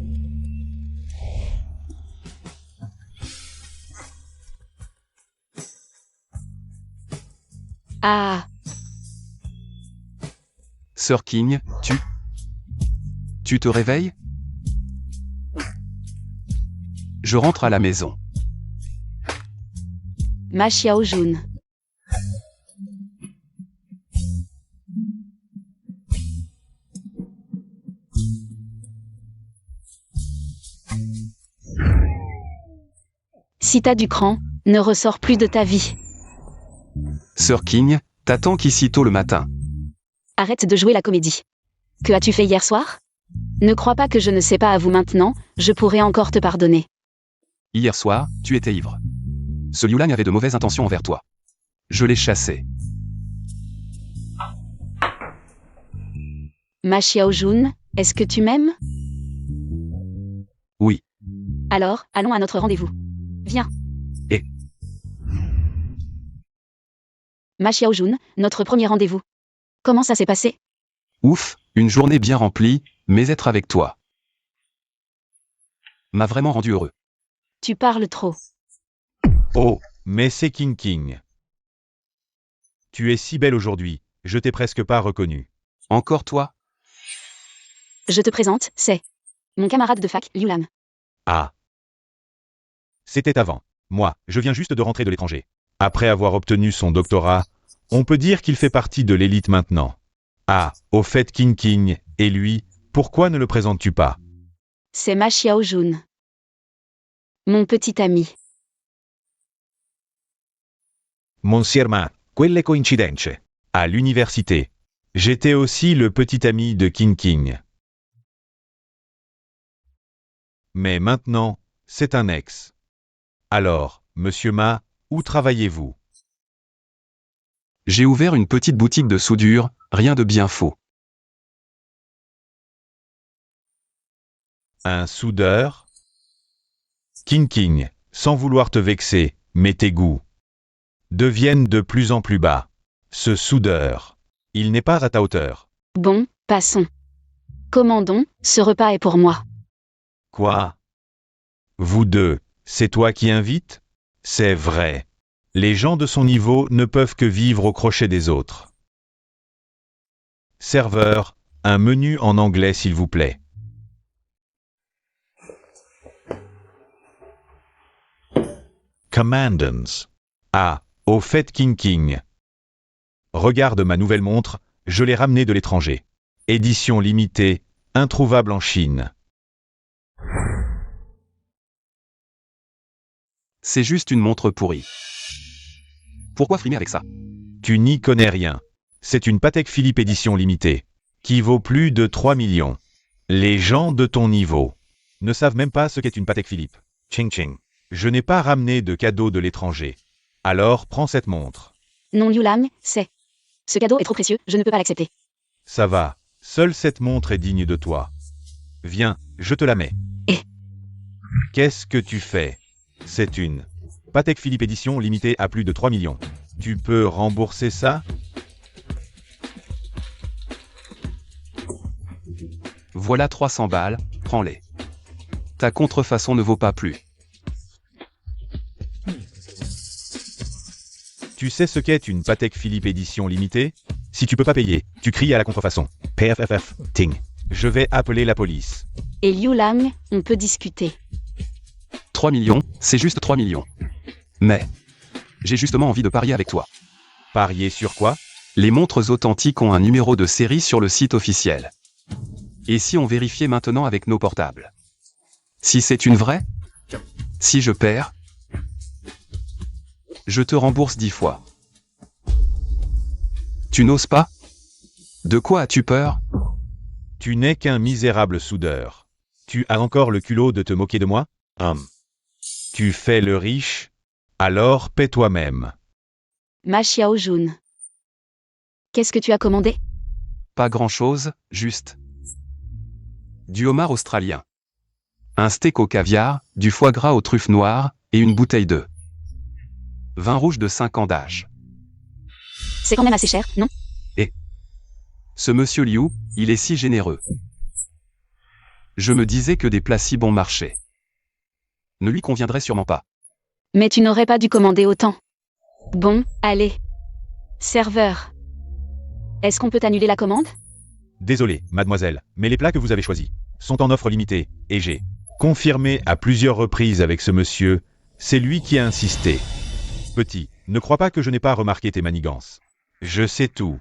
Ah, Sir King, tu te réveilles? Je rentre à la maison. Ma Xiaojun. Si t'as du cran, ne ressors plus de ta vie. Sir King, t'attends qu'ici tôt le matin. Arrête de jouer la comédie. Que as-tu fait hier soir? Ne crois pas que je ne sais pas à vous maintenant, je pourrais encore te pardonner. Hier soir, tu étais ivre. Ce Liu Lang avait de mauvaises intentions envers toi. Je l'ai chassé. Ma Xiaojun, est-ce que tu m'aimes? Oui. Alors, allons à notre rendez-vous. Viens. Et Ma Xiaojun, notre premier rendez-vous. Comment ça s'est passé? ouf, une journée bien remplie, mais être avec toi m'a vraiment rendu heureux. Tu parles trop. Oh, mais c'est King King. Tu es si belle aujourd'hui, je t'ai presque pas reconnue. Encore toi? Je te présente, c'est mon camarade de fac, Liu Lang. Ah. C'était avant. Moi, je viens juste de rentrer de l'étranger. Après avoir obtenu son doctorat, on peut dire qu'il fait partie de l'élite maintenant. Ah, au fait King King, et lui, pourquoi ne le présentes-tu pas? C'est Ma Xiaojun. Mon petit ami. Monsieur Ma, quelle coïncidence. À l'université. J'étais aussi le petit ami de King King. Mais maintenant, c'est un ex. Alors, monsieur Ma, où travaillez-vous? J'ai ouvert une petite boutique de soudure, rien de bien faux. Un soudeur? King King, sans vouloir te vexer, mais tes goûts deviennent de plus en plus bas. Ce soudeur, il n'est pas à ta hauteur. Bon, passons. Commandons, ce repas est pour moi. Quoi? Vous deux, c'est toi qui invites? C'est vrai. Les gens de son niveau ne peuvent que vivre au crochet des autres. Serveur, un menu en anglais s'il vous plaît. Commandants. Ah, au fait King King. Regarde ma nouvelle montre, je l'ai ramenée de l'étranger. Édition limitée, introuvable en Chine. C'est juste une montre pourrie. Pourquoi frimer avec ça? Tu n'y connais rien. C'est une Patek Philippe édition limitée, qui vaut plus de 3 millions. Les gens de ton niveau ne savent même pas ce qu'est une Patek Philippe. Ching ching. Je n'ai pas ramené de cadeau de l'étranger. Alors prends cette montre. Non Liu Lang, c'est. Ce cadeau est trop précieux, je ne peux pas l'accepter. Ça va, seule cette montre est digne de toi. Viens, je te la mets. Eh. Qu'est-ce que tu fais? C'est une Patek Philippe édition limitée à plus de 3 millions. Tu peux rembourser ça? Voilà 300 balles, prends-les. Ta contrefaçon ne vaut pas plus. Tu sais ce qu'est une Patek Philippe édition limitée? Si tu peux pas payer, tu cries à la contrefaçon. PFFF, ting. Je vais appeler la police. Et Liu Lang, on peut discuter. 3 millions, c'est juste 3 millions. Mais, j'ai justement envie de parier avec toi. Parier sur quoi? Les montres authentiques ont un numéro de série sur le site officiel. Et si on vérifiait maintenant avec nos portables? Si c'est une vraie? Si je perds? Je te rembourse 10 fois. Tu n'oses pas? De quoi as-tu peur? Tu n'es qu'un misérable soudeur. Tu as encore le culot de te moquer de moi? Tu fais le riche? Alors paie toi-même. Ma Xiaojun. Qu'est-ce que tu as commandé? Pas grand-chose, juste. Du homard australien. Un steak au caviar, du foie gras aux truffes noires, et une bouteille de vin rouge de 5 ans d'âge. C'est quand même assez cher, non? Ce monsieur Liu, il est si généreux. Je me disais que des plats si bon marché ne lui conviendraient sûrement pas. Mais tu n'aurais pas dû commander autant. Bon, allez. Serveur. Est-ce qu'on peut annuler la commande? Désolé, mademoiselle, mais les plats que vous avez choisis sont en offre limitée, et j'ai confirmé à plusieurs reprises avec ce monsieur, c'est lui qui a insisté. Petit, ne crois pas que je n'ai pas remarqué tes manigances. Je sais tout.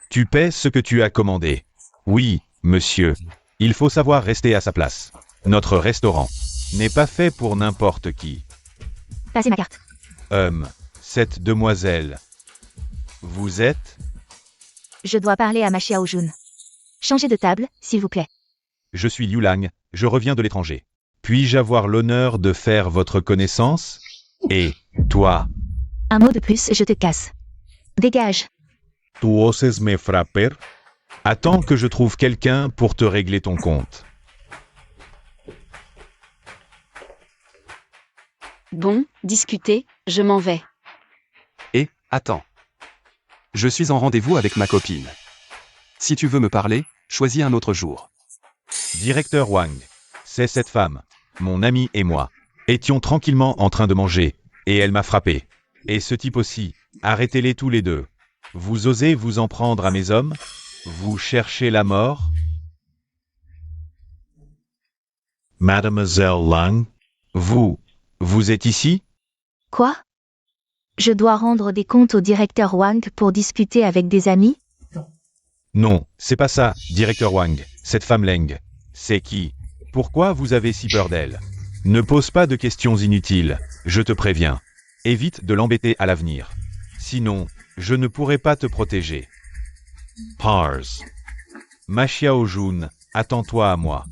Tu paies ce que tu as commandé. Oui, monsieur. Il faut savoir rester à sa place. Notre restaurant n'est pas fait pour n'importe qui. Passez ma carte. Cette demoiselle. Vous êtes? Je dois parler à ma Xiaojun. Changez de table, s'il vous plaît. Je suis Liu Lang, je reviens de l'étranger. Puis-je avoir l'honneur de faire votre connaissance? Et toi? Un mot de plus et je te casse. Dégage. Tu oses me frapper? Attends que je trouve quelqu'un pour te régler ton compte. Bon, discutez, je m'en vais. Et, attends. Je suis en rendez-vous avec ma copine. Si tu veux me parler, choisis un autre jour. Directeur Wang, c'est cette femme. Mon ami et moi étions tranquillement en train de manger, et elle m'a frappé. Et ce type aussi, arrêtez-les tous les deux. Vous osez vous en prendre à mes hommes? Vous cherchez la mort? Mademoiselle Lang, vous êtes ici? Quoi? Je dois rendre des comptes au directeur Wang pour discuter avec des amis? Non, c'est pas ça, directeur Wang, cette femme Leng. C'est qui? Pourquoi vous avez si peur d'elle? Ne pose pas de questions inutiles, je te préviens. Évite de l'embêter à l'avenir. Sinon, je ne pourrai pas te protéger. Pars. Ma Xiaojun, attends-toi à moi.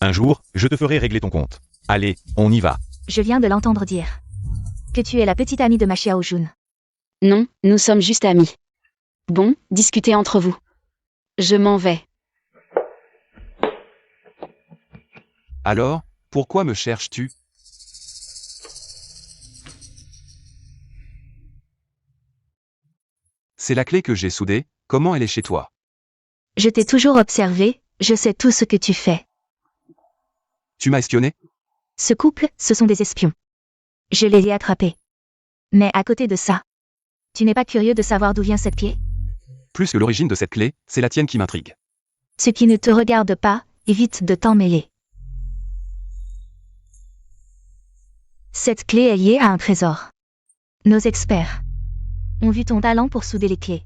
Un jour, je te ferai régler ton compte. Allez, on y va. Je viens de l'entendre dire. Que tu es la petite amie de ma Xiaojun. Non, nous sommes juste amis. Bon, discutez entre vous. Je m'en vais. Alors, pourquoi me cherches-tu? C'est la clé que j'ai soudée, comment elle est chez toi? Je t'ai toujours observé, je sais tout ce que tu fais. Tu m'as espionné? Ce couple, ce sont des espions. Je les ai attrapés. Mais à côté de ça, tu n'es pas curieux de savoir d'où vient cette clé? Plus que l'origine de cette clé, c'est la tienne qui m'intrigue. Ce qui ne te regarde pas, évite de t'en mêler. Cette clé est liée à un trésor. Nos experts ont vu ton talent pour souder les clés.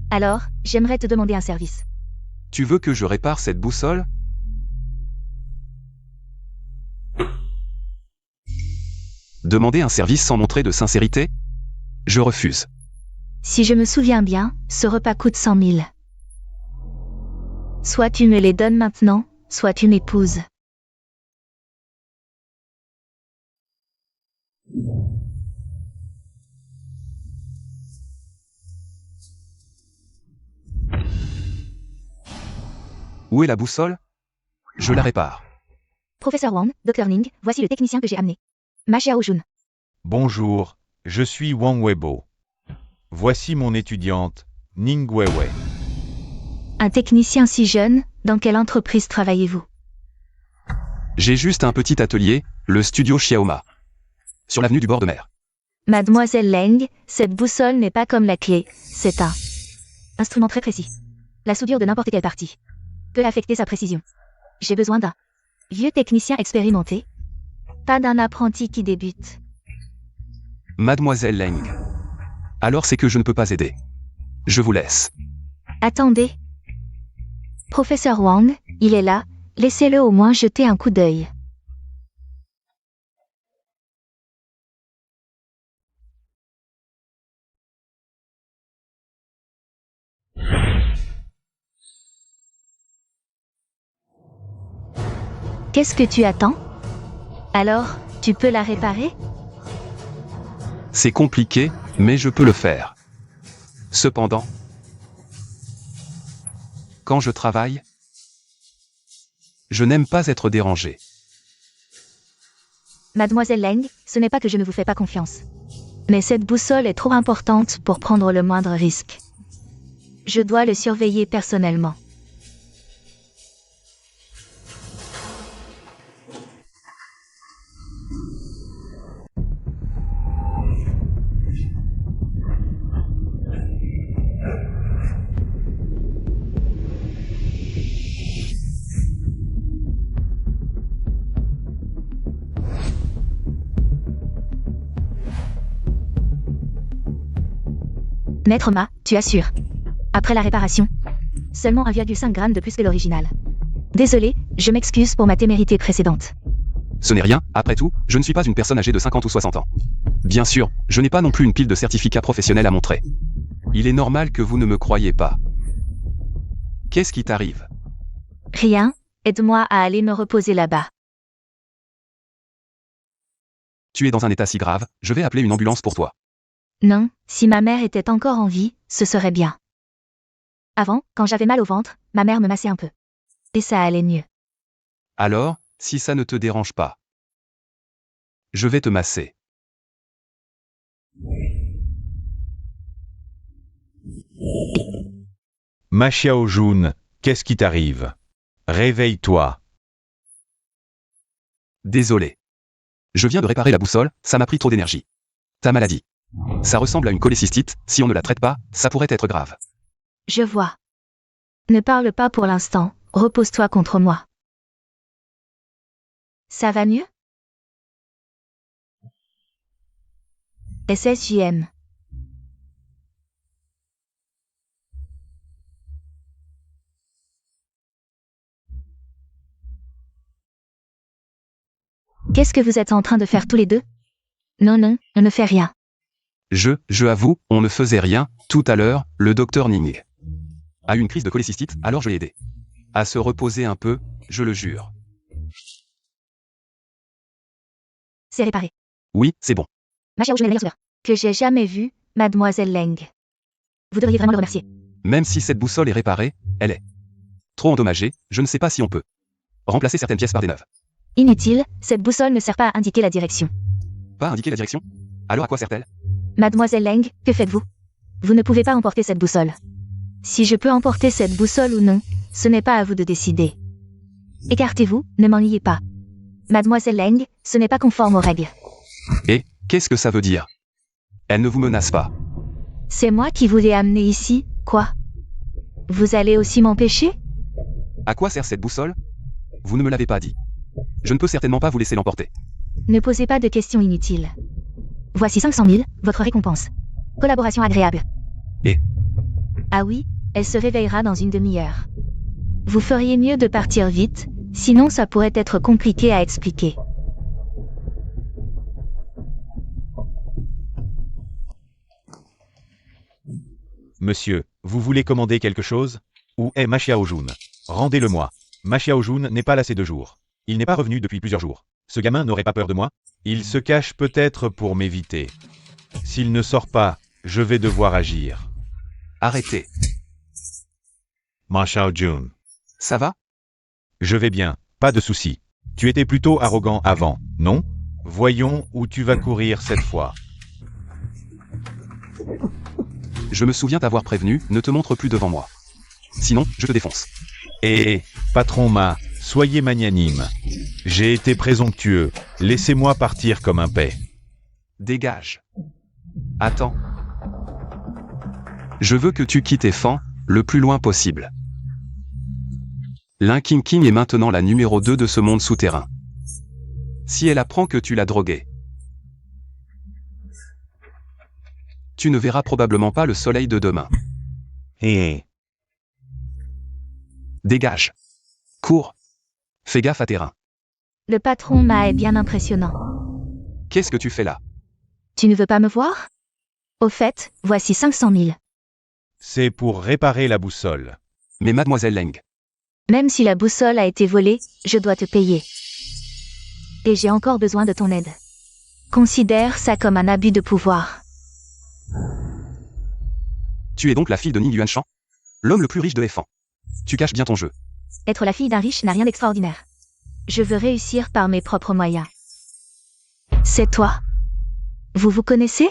Alors, j'aimerais te demander un service. Tu veux que je répare cette boussole? Demander un service sans montrer de sincérité? Je refuse. Si je me souviens bien, ce repas coûte 100 000. Soit tu me les donnes maintenant, soit tu m'épouses. Où est la boussole? Je la répare. Professeur Wang, Dr Ning, voici le technicien que j'ai amené. Ma Xiaojun. Bonjour, je suis Wang Weibo. Voici mon étudiante, Ning Weiwei. Un technicien si jeune, Dans quelle entreprise travaillez-vous? J'ai juste un petit atelier, le studio Xiaoma. Sur l'avenue du bord de mer. Mademoiselle Leng, cette boussole n'est pas comme la clé, c'est un instrument très précis. La soudure de n'importe quelle partie peut affecter sa précision. J'ai besoin d'un vieux technicien expérimenté, pas d'un apprenti qui débute. Mademoiselle Leng. Alors c'est que je ne peux pas aider. Je vous laisse. Attendez. Professeur Wang, il est là, laissez-le au moins jeter un coup d'œil. Qu'est-ce que tu attends? Alors, tu peux la réparer? C'est compliqué, mais je peux le faire. Cependant, quand je travaille, je n'aime pas être dérangé. Mademoiselle Leng, ce n'est pas que je ne vous fais pas confiance. Mais cette boussole est trop importante pour prendre le moindre risque. Je dois le surveiller personnellement. Maître Ma, tu assures. Après la réparation, seulement 1,5 g de plus que l'original. Désolé, je m'excuse pour ma témérité précédente. Ce n'est rien, après tout, je ne suis pas une personne âgée de 50 ou 60 ans. Bien sûr, je n'ai pas non plus une pile de certificats professionnels à montrer. Il est normal que vous ne me croyiez pas. Qu'est-ce qui t'arrive? Rien, aide-moi à aller me reposer là-bas. Tu es dans un état si grave, je vais appeler une ambulance pour toi. Non, si ma mère était encore en vie, ce serait bien. Avant, quand j'avais mal au ventre, ma mère me massait un peu. Et ça allait mieux. Alors, si ça ne te dérange pas, je vais te masser. Ma Xiaojun, qu'est-ce qui t'arrive? Réveille-toi. Désolé. Je viens de réparer la boussole, ça m'a pris trop d'énergie. Ta maladie. Ça ressemble à une cholécystite, si on ne la traite pas, ça pourrait être grave. Je vois. Ne parle pas pour l'instant, repose-toi contre moi. Ça va mieux? SSJM. Qu'est-ce que vous êtes en train de faire tous les deux? Non, on ne fait rien. Je avoue, on ne faisait rien, tout à l'heure, le docteur Ning a eu une crise de cholécystite, alors je l'ai aidé à se reposer un peu, je le jure. C'est réparé. Oui, c'est bon. Ma Xiaojun est la meilleure sauveur que j'ai jamais vue, Mademoiselle Leng. Vous devriez vraiment le remercier. Même si cette boussole est réparée, elle est trop endommagée, je ne sais pas si on peut remplacer certaines pièces par des neuves. Inutile, cette boussole ne sert pas à indiquer la direction. Pas indiquer la direction? Alors à quoi sert-elle? Mademoiselle Leng, que faites-vous? Vous ne pouvez pas emporter cette boussole. Si je peux emporter cette boussole ou non, ce n'est pas à vous de décider. Écartez-vous, ne m'ennuyez pas. Mademoiselle Leng, ce n'est pas conforme aux règles. Et, qu'est-ce que ça veut dire? Elle ne vous menace pas. C'est moi qui vous l'ai amené ici, quoi? Vous allez aussi m'empêcher? À quoi sert cette boussole? Vous ne me l'avez pas dit. Je ne peux certainement pas vous laisser l'emporter. Ne posez pas de questions inutiles. Voici 500 000, votre récompense. Collaboration agréable. Et? Ah oui, elle se réveillera dans une demi-heure. Vous feriez mieux de partir vite, sinon ça pourrait être compliqué à expliquer. Monsieur, vous voulez commander quelque chose? Où est Ma Xiaojun? Rendez-le-moi. Ma Xiaojun n'est pas là ces 2 jours. Il n'est pas revenu depuis plusieurs jours. Ce gamin n'aurait pas peur de moi? Il se cache peut-être pour m'éviter. S'il ne sort pas, je vais devoir agir. Arrêtez. Ma Xiaojun. Ça va? Je vais bien, pas de souci. Tu étais plutôt arrogant avant, non? Voyons où tu vas courir cette fois. Je me souviens t'avoir prévenu, ne te montre plus devant moi. Sinon, je te défonce. Patron Ma, soyez magnanime. J'ai été présomptueux, laissez-moi partir comme un paix. Dégage. Attends. Je veux que tu quittes Fan, le plus loin possible. Lin King King est maintenant la numéro 2 de ce monde souterrain. Si elle apprend que tu l'as droguée, tu ne verras probablement pas le soleil de demain. Dégage. Cours. Fais gaffe à tes reins. Le patron Ma est bien impressionnant. Qu'est-ce que tu fais là? Tu ne veux pas me voir? Au fait, voici 500 000. C'est pour réparer la boussole. Mais mademoiselle Leng, Même si la boussole a été volée, je dois te payer. Et j'ai encore besoin de ton aide. Considère ça comme un abus de pouvoir. tu es donc la fille de Ning Yuanshan? L'homme le plus riche de Fan. Tu caches bien ton jeu. Être la fille d'un riche n'a rien d'extraordinaire. Je veux réussir par mes propres moyens. C'est toi. Vous vous connaissez?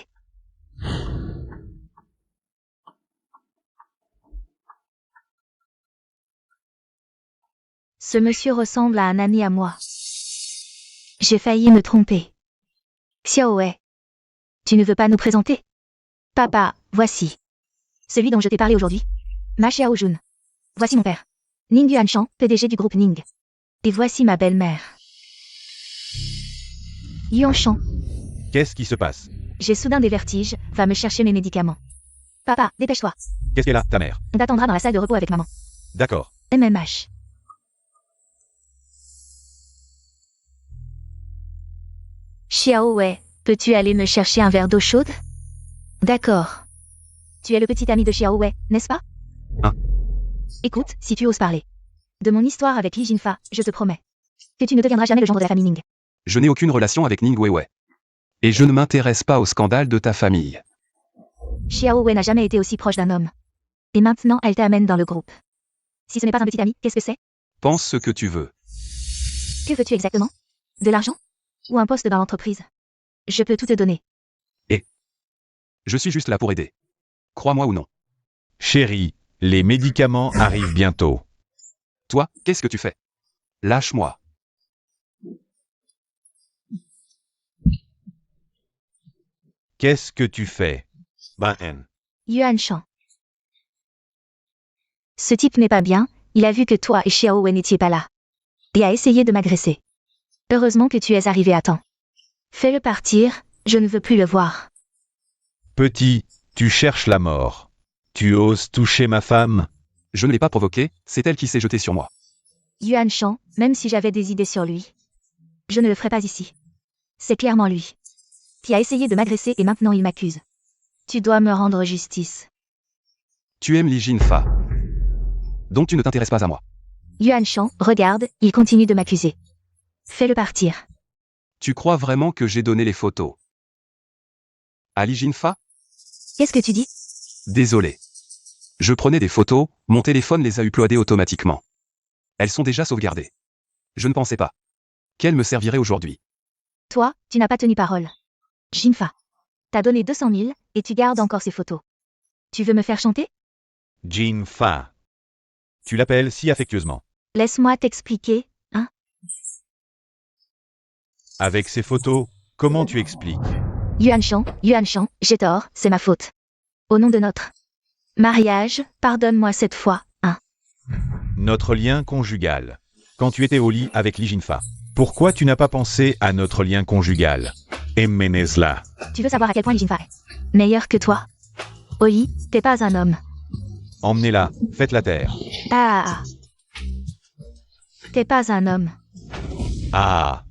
Ce monsieur ressemble à un ami à moi. J'ai failli me tromper. Xiaowei. Tu ne veux pas nous présenter? Papa, voici. Celui dont je t'ai parlé aujourd'hui. Ma Xiaojun. Voici mon père. Ning Yuanshan, PDG du groupe Ning. Et voici ma belle-mère. Yuanshan. Qu'est-ce qui se passe? J'ai soudain des vertiges, va me chercher mes médicaments. Papa, dépêche-toi. Qu'est-ce qu'elle a, ta mère? On t'attendra dans la salle de repos avec maman. D'accord. MMH. Xiaowei, peux-tu aller me chercher un verre d'eau chaude? D'accord. Tu es le petit ami de Xiaowei, n'est-ce pas? Hein? Écoute, si tu oses parler. De mon histoire avec Li Jinfa, je te promets. Que tu ne deviendras jamais le gendre de la famille Ning. Je n'ai aucune relation avec Ning Weiwei. Et je ne m'intéresse pas au scandale de ta famille. Xiaowei n'a jamais été aussi proche d'un homme. Et maintenant, elle t'amène dans le groupe. Si ce n'est pas un petit ami, qu'est-ce que c'est? Pense ce que tu veux. Que veux-tu exactement? De l'argent? Ou un poste dans l'entreprise? Je peux tout te donner. Je suis juste là pour aider. Crois-moi ou non. Chérie, les médicaments arrivent bientôt. Toi, qu'est-ce que tu fais? Lâche-moi. Qu'est-ce que tu fais? Yuanshan. Ce type n'est pas bien, il a vu que toi et Xiaowei n'étiez pas là. Et a essayé de m'agresser. Heureusement que tu es arrivé à temps. Fais-le partir, je ne veux plus le voir. Petit, tu cherches la mort. Tu oses toucher ma femme? Je ne l'ai pas provoqué, c'est elle qui s'est jetée sur moi. Yuanshan, même si j'avais des idées sur lui, je ne le ferai pas ici. C'est clairement lui. Qui a essayé de m'agresser et maintenant il m'accuse. Tu dois me rendre justice. Tu aimes Li Jinfa. Donc tu ne t'intéresses pas à moi. Yuanshan, regarde, il continue de m'accuser. Fais-le partir. Tu crois vraiment que j'ai donné les photos à Li Jinfa? Qu'est-ce que tu dis? Désolé. Je prenais des photos, mon téléphone les a uploadées automatiquement. Elles sont déjà sauvegardées. Je ne pensais pas qu'elles me serviraient aujourd'hui. Toi, tu n'as pas tenu parole. Jinfa. T'as donné 200 000, et tu gardes encore ces photos. Tu veux me faire chanter? Jin Fa. Tu l'appelles si affectueusement. Laisse-moi t'expliquer, hein? Avec ces photos, comment tu expliques? Yuanshan, j'ai tort, c'est ma faute. Au nom de notre mariage, pardonne-moi cette fois, hein? Notre lien conjugal. Quand tu étais au lit avec Li Jinfa. Pourquoi tu n'as pas pensé à notre lien conjugal? Emmenez-la. Tu veux savoir à quel point Li Jinfa est meilleur que toi? Oi, t'es pas un homme. Emmenez-la, faites-la taire. Ah. T'es pas un homme. Ah.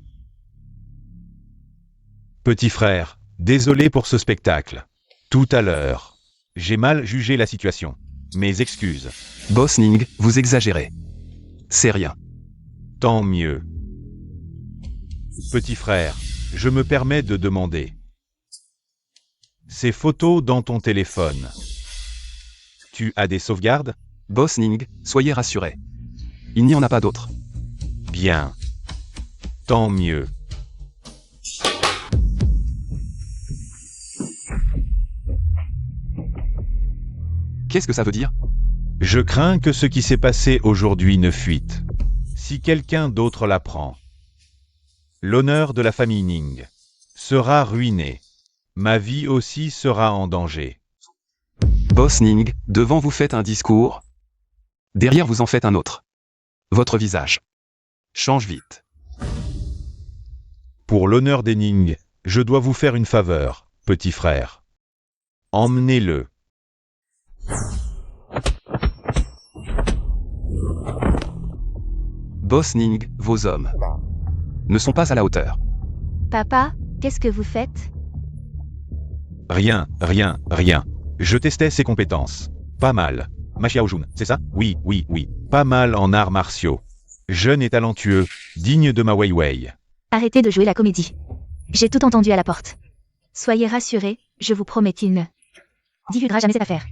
Petit frère, désolé pour ce spectacle. Tout à l'heure, j'ai mal jugé la situation. Mes excuses. Boss Ning, vous exagérez. C'est rien. Tant mieux. Petit frère, je me permets de demander. Ces photos dans ton téléphone. Tu as des sauvegardes? Boss Ning, soyez rassurés. Il n'y en a pas d'autres. Bien. Tant mieux. Qu'est-ce que ça veut dire? Je crains que ce qui s'est passé aujourd'hui ne fuite. Si quelqu'un d'autre l'apprend, l'honneur de la famille Ning sera ruiné. Ma vie aussi sera en danger. Boss Ning, devant vous faites un discours. Derrière vous en faites un autre. Votre visage change vite. Pour l'honneur des Ning, je dois vous faire une faveur, petit frère. Emmenez-le. Boss Ning, vos hommes ne sont pas à la hauteur. Papa, qu'est-ce que vous faites? Rien. Je testais ses compétences. Pas mal. Ma Xiaojun, c'est ça? Oui. Pas mal en arts martiaux. Jeune et talentueux, digne de ma Wei Wei. Arrêtez de jouer la comédie. J'ai tout entendu à la porte. Soyez rassurés, je vous promets qu'il ne divulguera jamais cette affaire.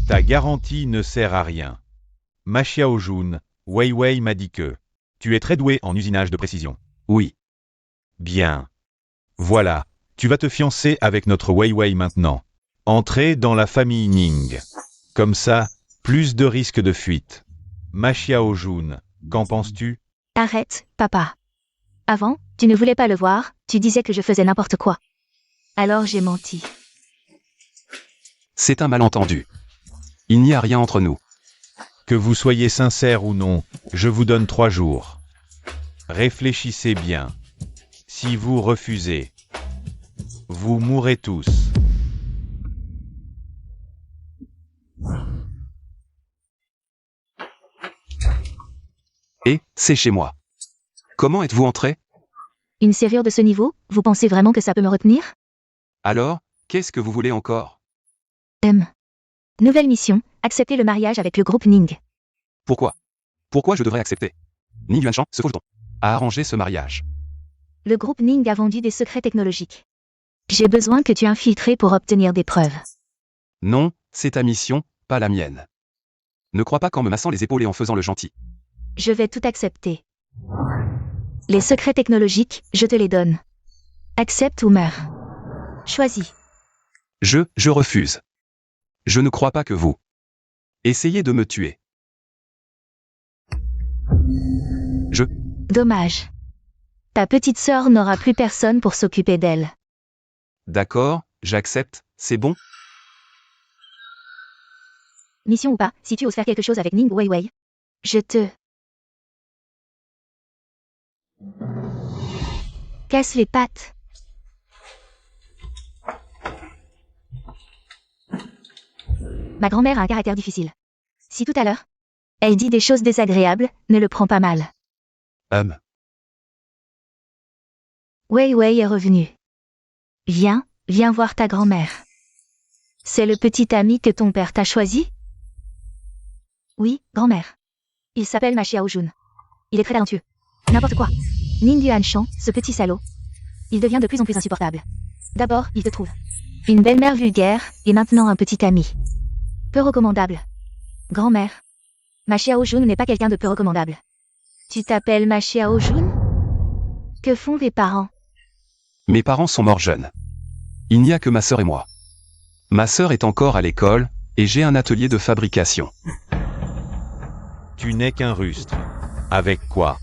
Ta garantie ne sert à rien. Ma Xiaojun, Wei Wei m'a dit que tu es très doué en usinage de précision. Oui. Bien. Voilà, tu vas te fiancer avec notre Wei Wei maintenant. Entrez dans la famille Ning. Comme ça, plus de risques de fuite. Ma Xiaojun, qu'en penses-tu? Arrête, papa. Avant, tu ne voulais pas le voir, tu disais que je faisais n'importe quoi. Alors j'ai menti. C'est un malentendu. Il n'y a rien entre nous. Que vous soyez sincère ou non, je vous donne 3 jours. Réfléchissez bien. Si vous refusez, vous mourrez tous. Et, c'est chez moi. Comment êtes-vous entré? Une serrure de ce niveau, vous pensez vraiment que ça peut me retenir? Alors, qu'est-ce que vous voulez encore? Nouvelle mission, accepter le mariage avec le groupe Ning. Pourquoi? Pourquoi je devrais accepter? Ning Yuanshan, ce faux jeton, a arrangé ce mariage. Le groupe Ning a vendu des secrets technologiques. J'ai besoin que tu infiltres pour obtenir des preuves. Non, c'est ta mission, pas la mienne. Ne crois pas qu'en me massant les épaules et en faisant le gentil. Je vais tout accepter. Les secrets technologiques, je te les donne. Accepte ou meurs. Choisis. Je refuse. Je ne crois pas que vous essayez de me tuer. Dommage. Ta petite sœur n'aura plus personne pour s'occuper d'elle. D'accord, j'accepte, c'est bon? Mission ou pas, si tu oses faire quelque chose avec Ning Wei Wei, je te casse les pattes. Ma grand-mère a un caractère difficile. Si tout à l'heure, elle dit des choses désagréables, ne le prends pas mal. Wei Wei est revenu. Viens voir ta grand-mère. C'est le petit ami que ton père t'a choisi? Oui, grand-mère. Il s'appelle Ma Xiaojun. Il est très talentueux. N'importe quoi. Ning Yuanshan, ce petit salaud. Il devient de plus en plus insupportable. D'abord, il te trouve une belle-mère vulgaire, et maintenant un petit ami. Peu recommandable. Grand-mère. Ma Xiaojun n'est pas quelqu'un de peu recommandable. Tu t'appelles Ma Xiaojun? Que font tes parents? Mes parents sont morts jeunes. Il n'y a que ma sœur et moi. Ma sœur est encore à l'école, et j'ai un atelier de fabrication. Tu n'es qu'un rustre. Avec quoi?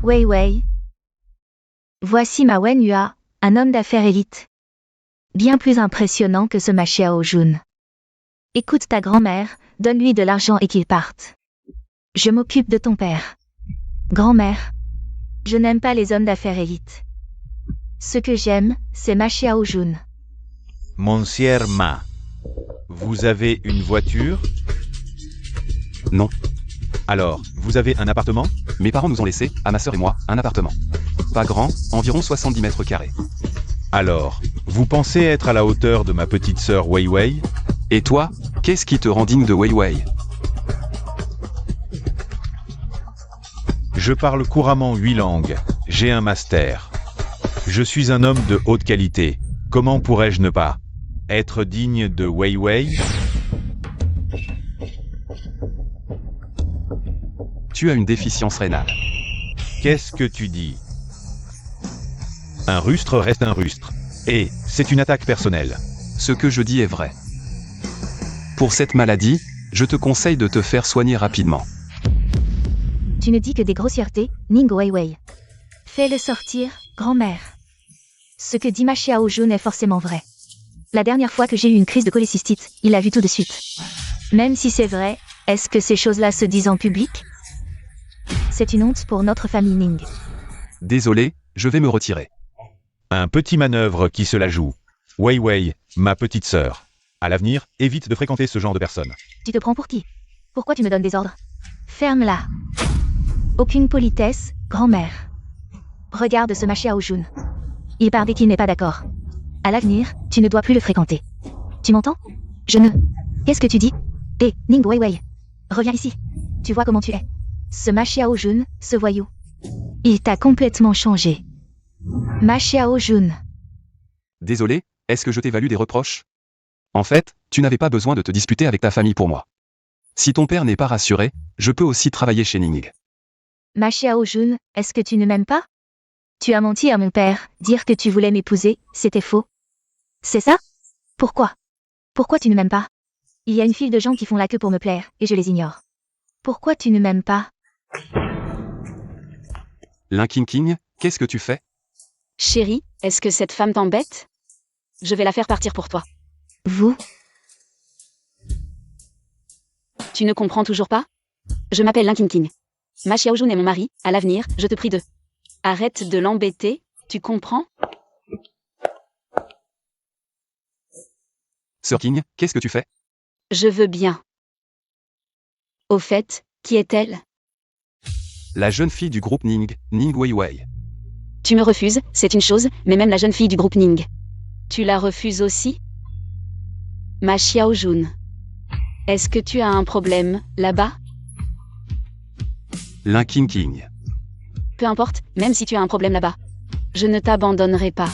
Wei Wei. Voici Ma Wenhua, un homme d'affaires élite. Bien plus impressionnant que ce Ma Xiaojun. Écoute ta grand-mère, donne-lui de l'argent et qu'il parte. Je m'occupe de ton père. Grand-mère. Je n'aime pas les hommes d'affaires élite. Ce que j'aime, c'est Ma Xiaojun. Monsieur Ma, vous avez une voiture? Non. Alors, vous avez un appartement? Mes parents nous ont laissé, à ma sœur et moi, un appartement. Pas grand, environ 70 mètres carrés. Alors, vous pensez être à la hauteur de ma petite sœur Wei Wei? Et toi, qu'est-ce qui te rend digne de Wei Wei? Je parle couramment 8 langues. J'ai un master. Je suis un homme de haute qualité. Comment pourrais-je ne pas être digne de Wei Wei? Tu as une déficience rénale. Qu'est-ce que tu dis? Un rustre reste un rustre. Et c'est une attaque personnelle. Ce que je dis est vrai. Pour cette maladie, je te conseille de te faire soigner rapidement. Tu ne dis que des grossièretés, Ning Weiwei. Fais-le sortir, grand-mère. Ce que dit ma Xiao Jun est forcément vrai. La dernière fois que j'ai eu une crise de cholécystite, il a vu tout de suite. Même si c'est vrai, est-ce que ces choses-là se disent en public? C'est une honte pour notre famille Ning. Désolé, je vais me retirer. Un petit manœuvre qui se la joue. Wei Wei, ma petite sœur. À l'avenir, évite de fréquenter ce genre de personnes. Tu te prends pour qui? Pourquoi tu me donnes des ordres? Ferme-la. Aucune politesse, grand-mère. Regarde ce ma Xiao Jun. Il part dès qu'il n'est pas d'accord. À l'avenir, tu ne dois plus le fréquenter. Tu m'entends? Je ne... Qu'est-ce que tu dis? Hé, Ning Weiwei. Reviens ici. Tu vois comment tu es. Ce ma Xiao Jun, ce voyou. Il t'a complètement changé. Ma Xiao Jun. Désolé, est-ce que je t'évalue des reproches? En fait, tu n'avais pas besoin de te disputer avec ta famille pour moi. Si ton père n'est pas rassuré, je peux aussi travailler chez Ning. Ma Xiao Jun, est-ce que tu ne m'aimes pas? Tu as menti à mon père, dire que tu voulais m'épouser, c'était faux. C'est ça? Pourquoi? Pourquoi tu ne m'aimes pas? Il y a une file de gens qui font la queue pour me plaire, et je les ignore. Pourquoi tu ne m'aimes pas? Lin King, qu'est-ce que tu fais? Chérie, est-ce que cette femme t'embête? Je vais la faire partir pour toi. Vous? Tu ne comprends toujours pas? Je m'appelle Lin King. Ma Xiao Jun est mon mari, à l'avenir, je te prie de... Arrête de l'embêter, tu comprends? Sir King, qu'est-ce que tu fais? Je veux bien. Au fait, qui est-elle? La jeune fille du groupe Ning Weiwei. Tu me refuses, c'est une chose, mais même la jeune fille du groupe Ning. Tu la refuses aussi? Ma Xiao Jun. Est-ce que tu as un problème, là-bas? Lin King. Peu importe, même si tu as un problème là-bas. Je ne t'abandonnerai pas.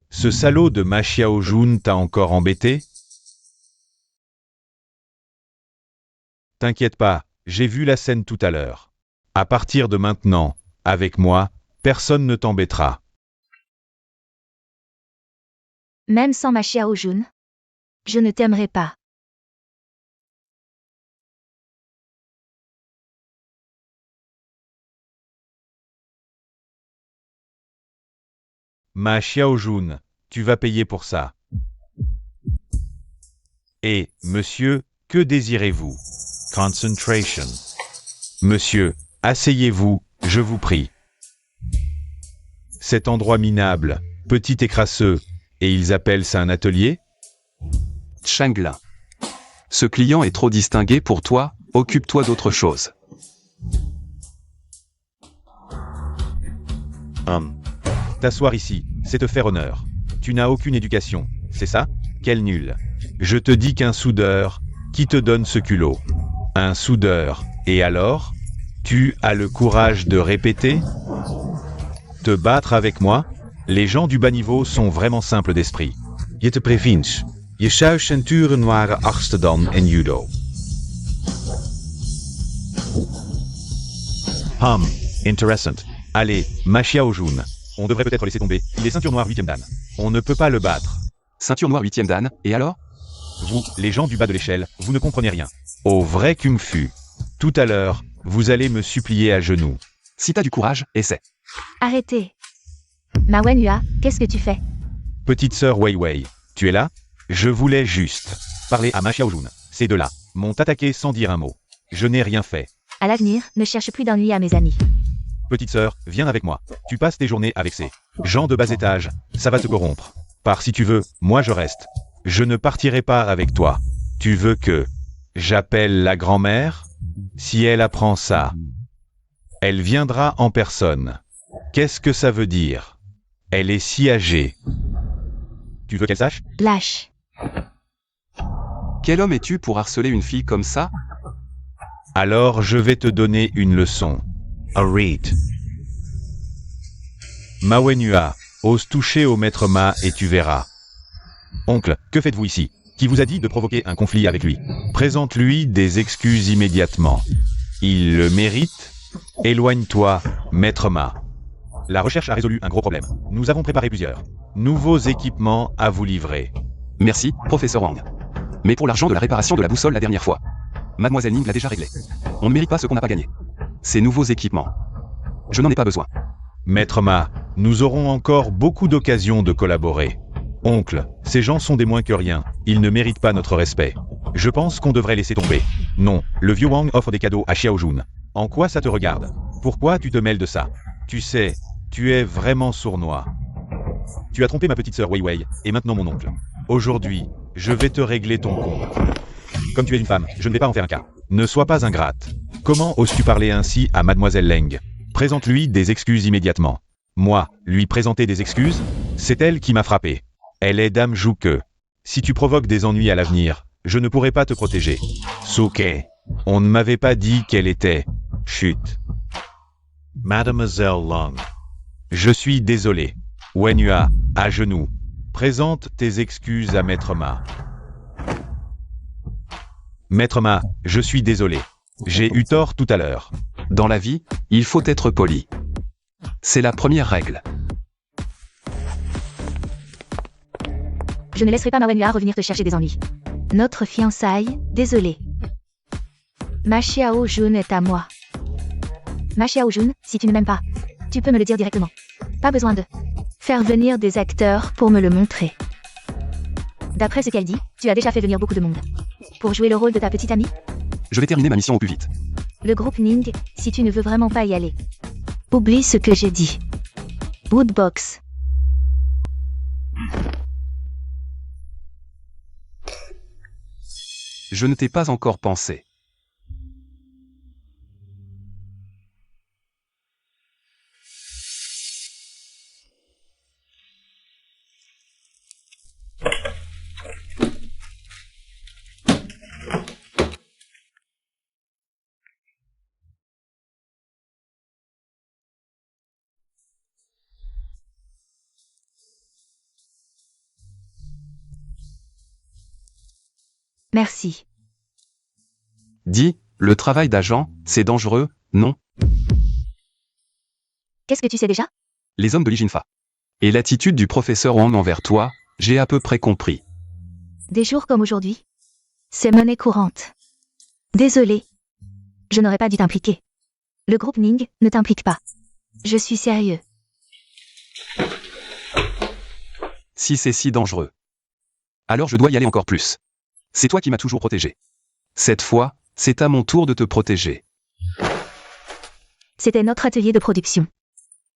Ce salaud de ma Xiao Jun t'a encore embêté? T'inquiète pas, j'ai vu la scène tout à l'heure. À partir de maintenant, avec moi, personne ne t'embêtera. Même sans ma Xiao Jun, je ne t'aimerai pas. Ma Xiao Jun, tu vas payer pour ça. Et, monsieur, que désirez-vous? Concentration. Monsieur, asseyez-vous, je vous prie. Cet endroit minable, petit et crasseux, et ils appellent ça un atelier? Changlin. Ce client est trop distingué pour toi, occupe-toi d'autre chose. T'asseoir ici, c'est te faire honneur. Tu n'as aucune éducation, c'est ça? Quel nul. Je te dis qu'un soudeur, qui te donne ce culot? Un soudeur, et alors? Tu as le courage de répéter? Te battre avec moi? Les gens du bas niveau sont vraiment simples d'esprit. Je te previns. Je zou centuren waren achtste dan in judo. Interessant. Allez, ma Xiao Jun. On devrait peut-être laisser tomber, il est ceinture noire 8e dan. On ne peut pas le battre. Ceinture noire 8e dan, et alors? Vous, les gens du bas de l'échelle, vous ne comprenez rien. Au vrai Kung Fu. Tout à l'heure, vous allez me supplier à genoux. Si t'as du courage, essaie. Arrêtez. Ma Wenhua, qu'est-ce que tu fais? Petite sœur Wei Wei, tu es là? Je voulais juste parler à ma Xiao Jun. Ces deux-là m'ont attaqué sans dire un mot. Je n'ai rien fait. À l'avenir, ne cherche plus d'ennui à mes amis. Petite sœur, viens avec moi. Tu passes tes journées avec ces gens de bas étage. Ça va te corrompre. Pars si tu veux, moi je reste. Je ne partirai pas avec toi. Tu veux que j'appelle la grand-mère? Si elle apprend ça, elle viendra en personne. Qu'est-ce que ça veut dire? Elle est si âgée. Tu veux qu'elle sache? Lâche. Quel homme es-tu pour harceler une fille comme ça? Alors je vais te donner une leçon. A read. Ma Wenhua, ose toucher au maître Ma et tu verras. Oncle, que faites-vous ici? Qui vous a dit de provoquer un conflit avec lui? Présente-lui des excuses immédiatement. Il le mérite? Éloigne-toi, maître Ma. La recherche a résolu un gros problème. Nous avons préparé plusieurs nouveaux équipements à vous livrer. Merci, professeur Wang. Mais pour l'argent de la réparation de la boussole la dernière fois. Mademoiselle Ning l'a déjà réglé. On ne mérite pas ce qu'on n'a pas gagné. Ces nouveaux équipements. Je n'en ai pas besoin. Maître Ma, nous aurons encore beaucoup d'occasions de collaborer. Oncle, ces gens sont des moins que rien. Ils ne méritent pas notre respect. Je pense qu'on devrait laisser tomber. Non, le vieux Wang offre des cadeaux à Xiao Jun. En quoi ça te regarde? Pourquoi tu te mêles de ça? Tu sais, tu es vraiment sournois. Tu as trompé ma petite sœur Wei Wei, et maintenant mon oncle. Aujourd'hui, je vais te régler ton compte. Comme tu es une femme, je ne vais pas en faire un cas. Ne sois pas ingrate. Comment oses-tu parler ainsi à Mademoiselle Leng? Présente-lui des excuses immédiatement. Moi, lui présenter des excuses? C'est elle qui m'a frappé. Elle est dame Jouque. Si tu provoques des ennuis à l'avenir, je ne pourrai pas te protéger. Souke, on ne m'avait pas dit qu'elle était... Chut. Mademoiselle Long. Je suis désolé. Wenhua, à genoux. Présente tes excuses à Maître Ma. Maître Ma, je suis désolé. J'ai eu tort tout à l'heure. Dans la vie, il faut être poli. C'est la première règle. Je ne laisserai pas ma Wenhua revenir te chercher des ennuis. Notre fiançaille, désolé. Ma Xiao Jun est à moi. Ma Xiao Jun, si tu ne m'aimes pas, tu peux me le dire directement. Pas besoin de faire venir des acteurs pour me le montrer. D'après ce qu'elle dit, tu as déjà fait venir beaucoup de monde. Pour jouer le rôle de ta petite amie? Je vais terminer ma mission au plus vite. Le groupe Ning, si tu ne veux vraiment pas y aller. Oublie ce que j'ai dit. Woodbox. Je ne t'ai pas encore pensé. Merci. Dis, le travail d'agent, c'est dangereux, non? Qu'est-ce que tu sais déjà? Les hommes de l'Ijinfa. Et l'attitude du professeur Wang envers toi, j'ai à peu près compris. Des jours comme aujourd'hui? C'est monnaie courante. Désolé. Je n'aurais pas dû t'impliquer. Le groupe Ning ne t'implique pas. Je suis sérieux. Si c'est si dangereux. Alors je dois y aller encore plus. C'est toi qui m'as toujours protégé. Cette fois, c'est à mon tour de te protéger. C'était notre atelier de production.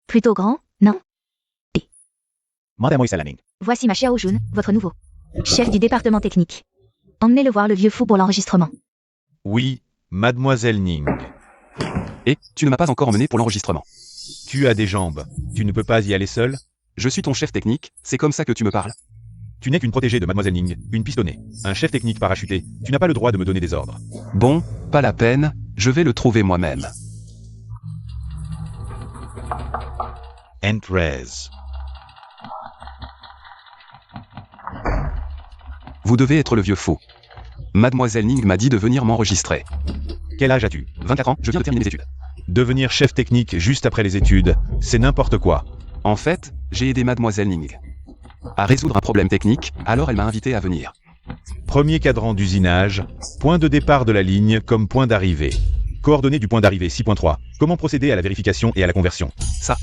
Plutôt grand, non? Madame Oisalaning. Voici ma Xiao Jun, votre nouveau chef du département technique. Emmenez-le voir le vieux fou pour l'enregistrement. Oui, Mademoiselle Ning. Et, tu ne m'as pas encore emmené pour l'enregistrement. Tu as des jambes. Tu ne peux pas y aller seul? Je suis ton chef technique, c'est comme ça que tu me parles. Tu n'es qu'une protégée de Mademoiselle Ning, une pistonnée, un chef technique parachuté. Tu n'as pas le droit de me donner des ordres. Bon, pas la peine, je vais le trouver moi-même. Entrez. Vous devez être le vieux fou. Mademoiselle Ning m'a dit de venir m'enregistrer. Quel âge as-tu? 24 ans, je viens de terminer mes études. Devenir chef technique juste après les études, c'est n'importe quoi. En fait, j'ai aidé Mademoiselle Ning à résoudre un problème technique, alors elle m'a invité à venir. Premier cadran d'usinage, point de départ de la ligne comme point d'arrivée. Coordonnées du point d'arrivée 6.3. Comment procéder à la vérification et à la conversion? Ça.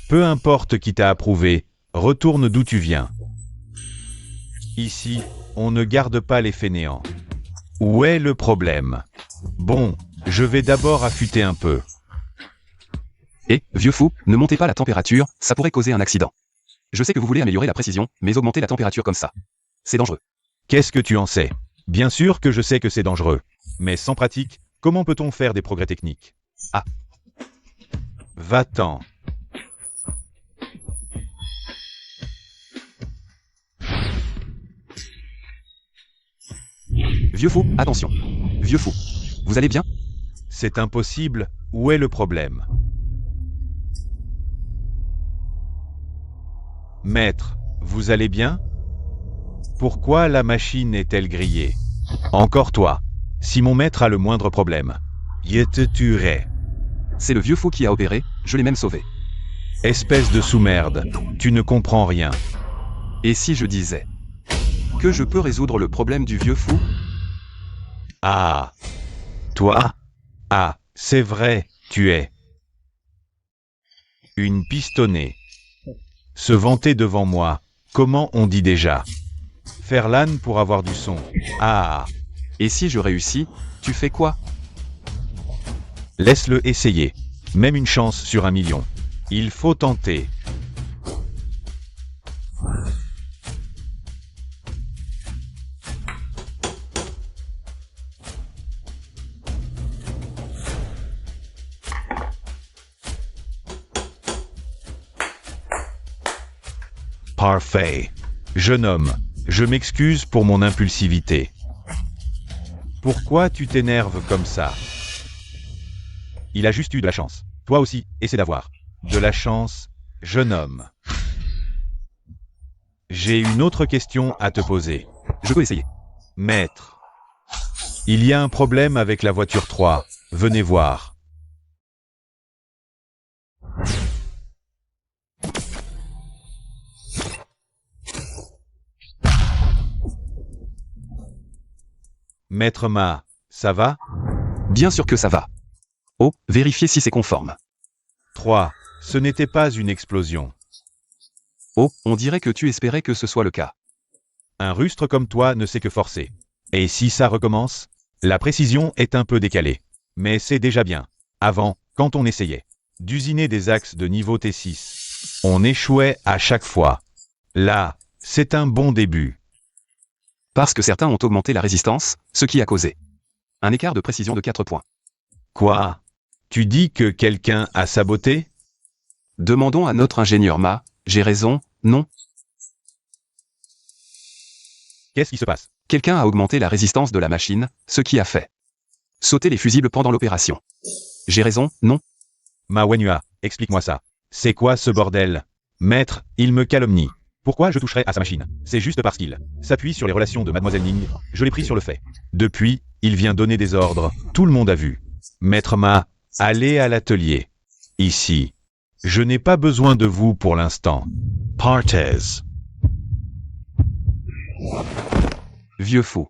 Peu importe qui t'a approuvé, retourne d'où tu viens. Ici, on ne garde pas les fainéants. Où est le problème? Bon, je vais d'abord affûter un peu. Et, vieux fou, ne montez pas la température, ça pourrait causer un accident. Je sais que vous voulez améliorer la précision, mais augmenter la température comme ça, c'est dangereux. Qu'est-ce que tu en sais? Bien sûr que je sais que c'est dangereux. Mais sans pratique, comment peut-on faire des progrès techniques? Ah. Va-t'en. Vieux fou, attention. Vieux fou. Vous allez bien? C'est impossible, où est le problème? Maître, vous allez bien? Pourquoi la machine est-elle grillée? Encore toi. Si mon maître a le moindre problème, je te tuerai. C'est le vieux fou qui a opéré, je l'ai même sauvé. Espèce de sous-merde, tu ne comprends rien. Et si je disais Que je peux résoudre le problème du vieux fou? Ah. Toi? Ah, c'est vrai, tu es. Une pistonnée. Se vanter devant moi. Comment on dit déjà? Faire l'âne pour avoir du son. Ah. Et si je réussis, tu fais quoi? Laisse-le essayer. Même une chance sur 1 million. Il faut tenter. Parfait. Jeune homme, je m'excuse pour mon impulsivité. Pourquoi tu t'énerves comme ça? Il a juste eu de la chance. Toi aussi, essaie d'avoir de la chance, jeune homme. J'ai une autre question à te poser. Je peux essayer. Maître, il y a un problème avec la voiture 3. Venez voir. Maître Ma, ça va? Bien sûr que ça va. Oh, vérifiez si c'est conforme. 3. Ce n'était pas une explosion. Oh, on dirait que tu espérais que ce soit le cas. Un rustre comme toi ne sait que forcer. Et si ça recommence? La précision est un peu décalée. Mais c'est déjà bien. Avant, quand on essayait d'usiner des axes de niveau T6, on échouait à chaque fois. Là, c'est un bon début. Parce que certains ont augmenté la résistance, ce qui a causé un écart de précision de 4 points. Quoi? Tu dis que quelqu'un a saboté? Demandons à notre ingénieur Ma, j'ai raison, non? Qu'est-ce qui se passe? Quelqu'un a augmenté la résistance de la machine, ce qui a fait sauter les fusibles pendant l'opération. J'ai raison, non? Ma Wenhua, explique-moi ça. C'est quoi ce bordel? Maître, il me calomnie. Pourquoi je toucherais à sa machine? C'est juste parce qu'il s'appuie sur les relations de Mademoiselle Ning. Je l'ai pris sur le fait. Depuis, il vient donner des ordres. Tout le monde a vu. Maître Ma, allez à l'atelier. Ici. Je n'ai pas besoin de vous pour l'instant. Partez. Vieux fou.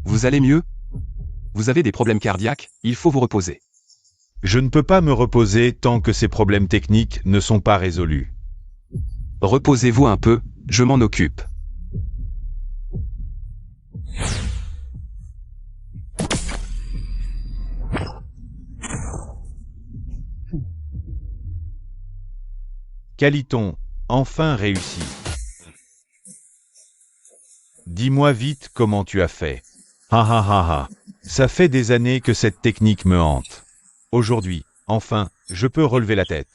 Vous allez mieux? Vous avez des problèmes cardiaques, il faut vous reposer. Je ne peux pas me reposer tant que ces problèmes techniques ne sont pas résolus. Reposez-vous un peu, je m'en occupe. Caliton, enfin réussi. Dis-moi vite comment tu as fait. Ha ha ha ha. Ça fait des années que cette technique me hante. Aujourd'hui, enfin, je peux relever la tête.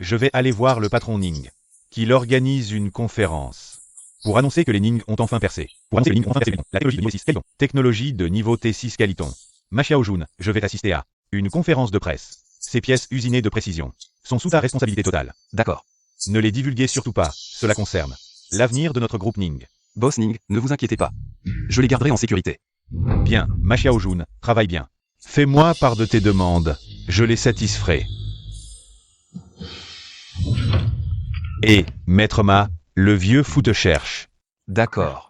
Je vais aller voir le patron Ning, qu'il organise une conférence pour annoncer que les Ning ont enfin percé. Pour annoncer que les Ning ont enfin percé la technologie de niveau 6 Caliton. Technologie de niveau T6 Caliton. Ma Xiaojun, je vais t'assister à une conférence de presse. Ces pièces usinées de précision sont sous ta responsabilité totale. D'accord. Ne les divulguez surtout pas, cela concerne l'avenir de notre groupe Ning. Boss Ning, ne vous inquiétez pas. Je les garderai en sécurité. Bien, Ma Xiaojun, travaille bien. Fais-moi part de tes demandes, je les satisferai. Et, Maître Ma, le vieux fou te cherche. D'accord.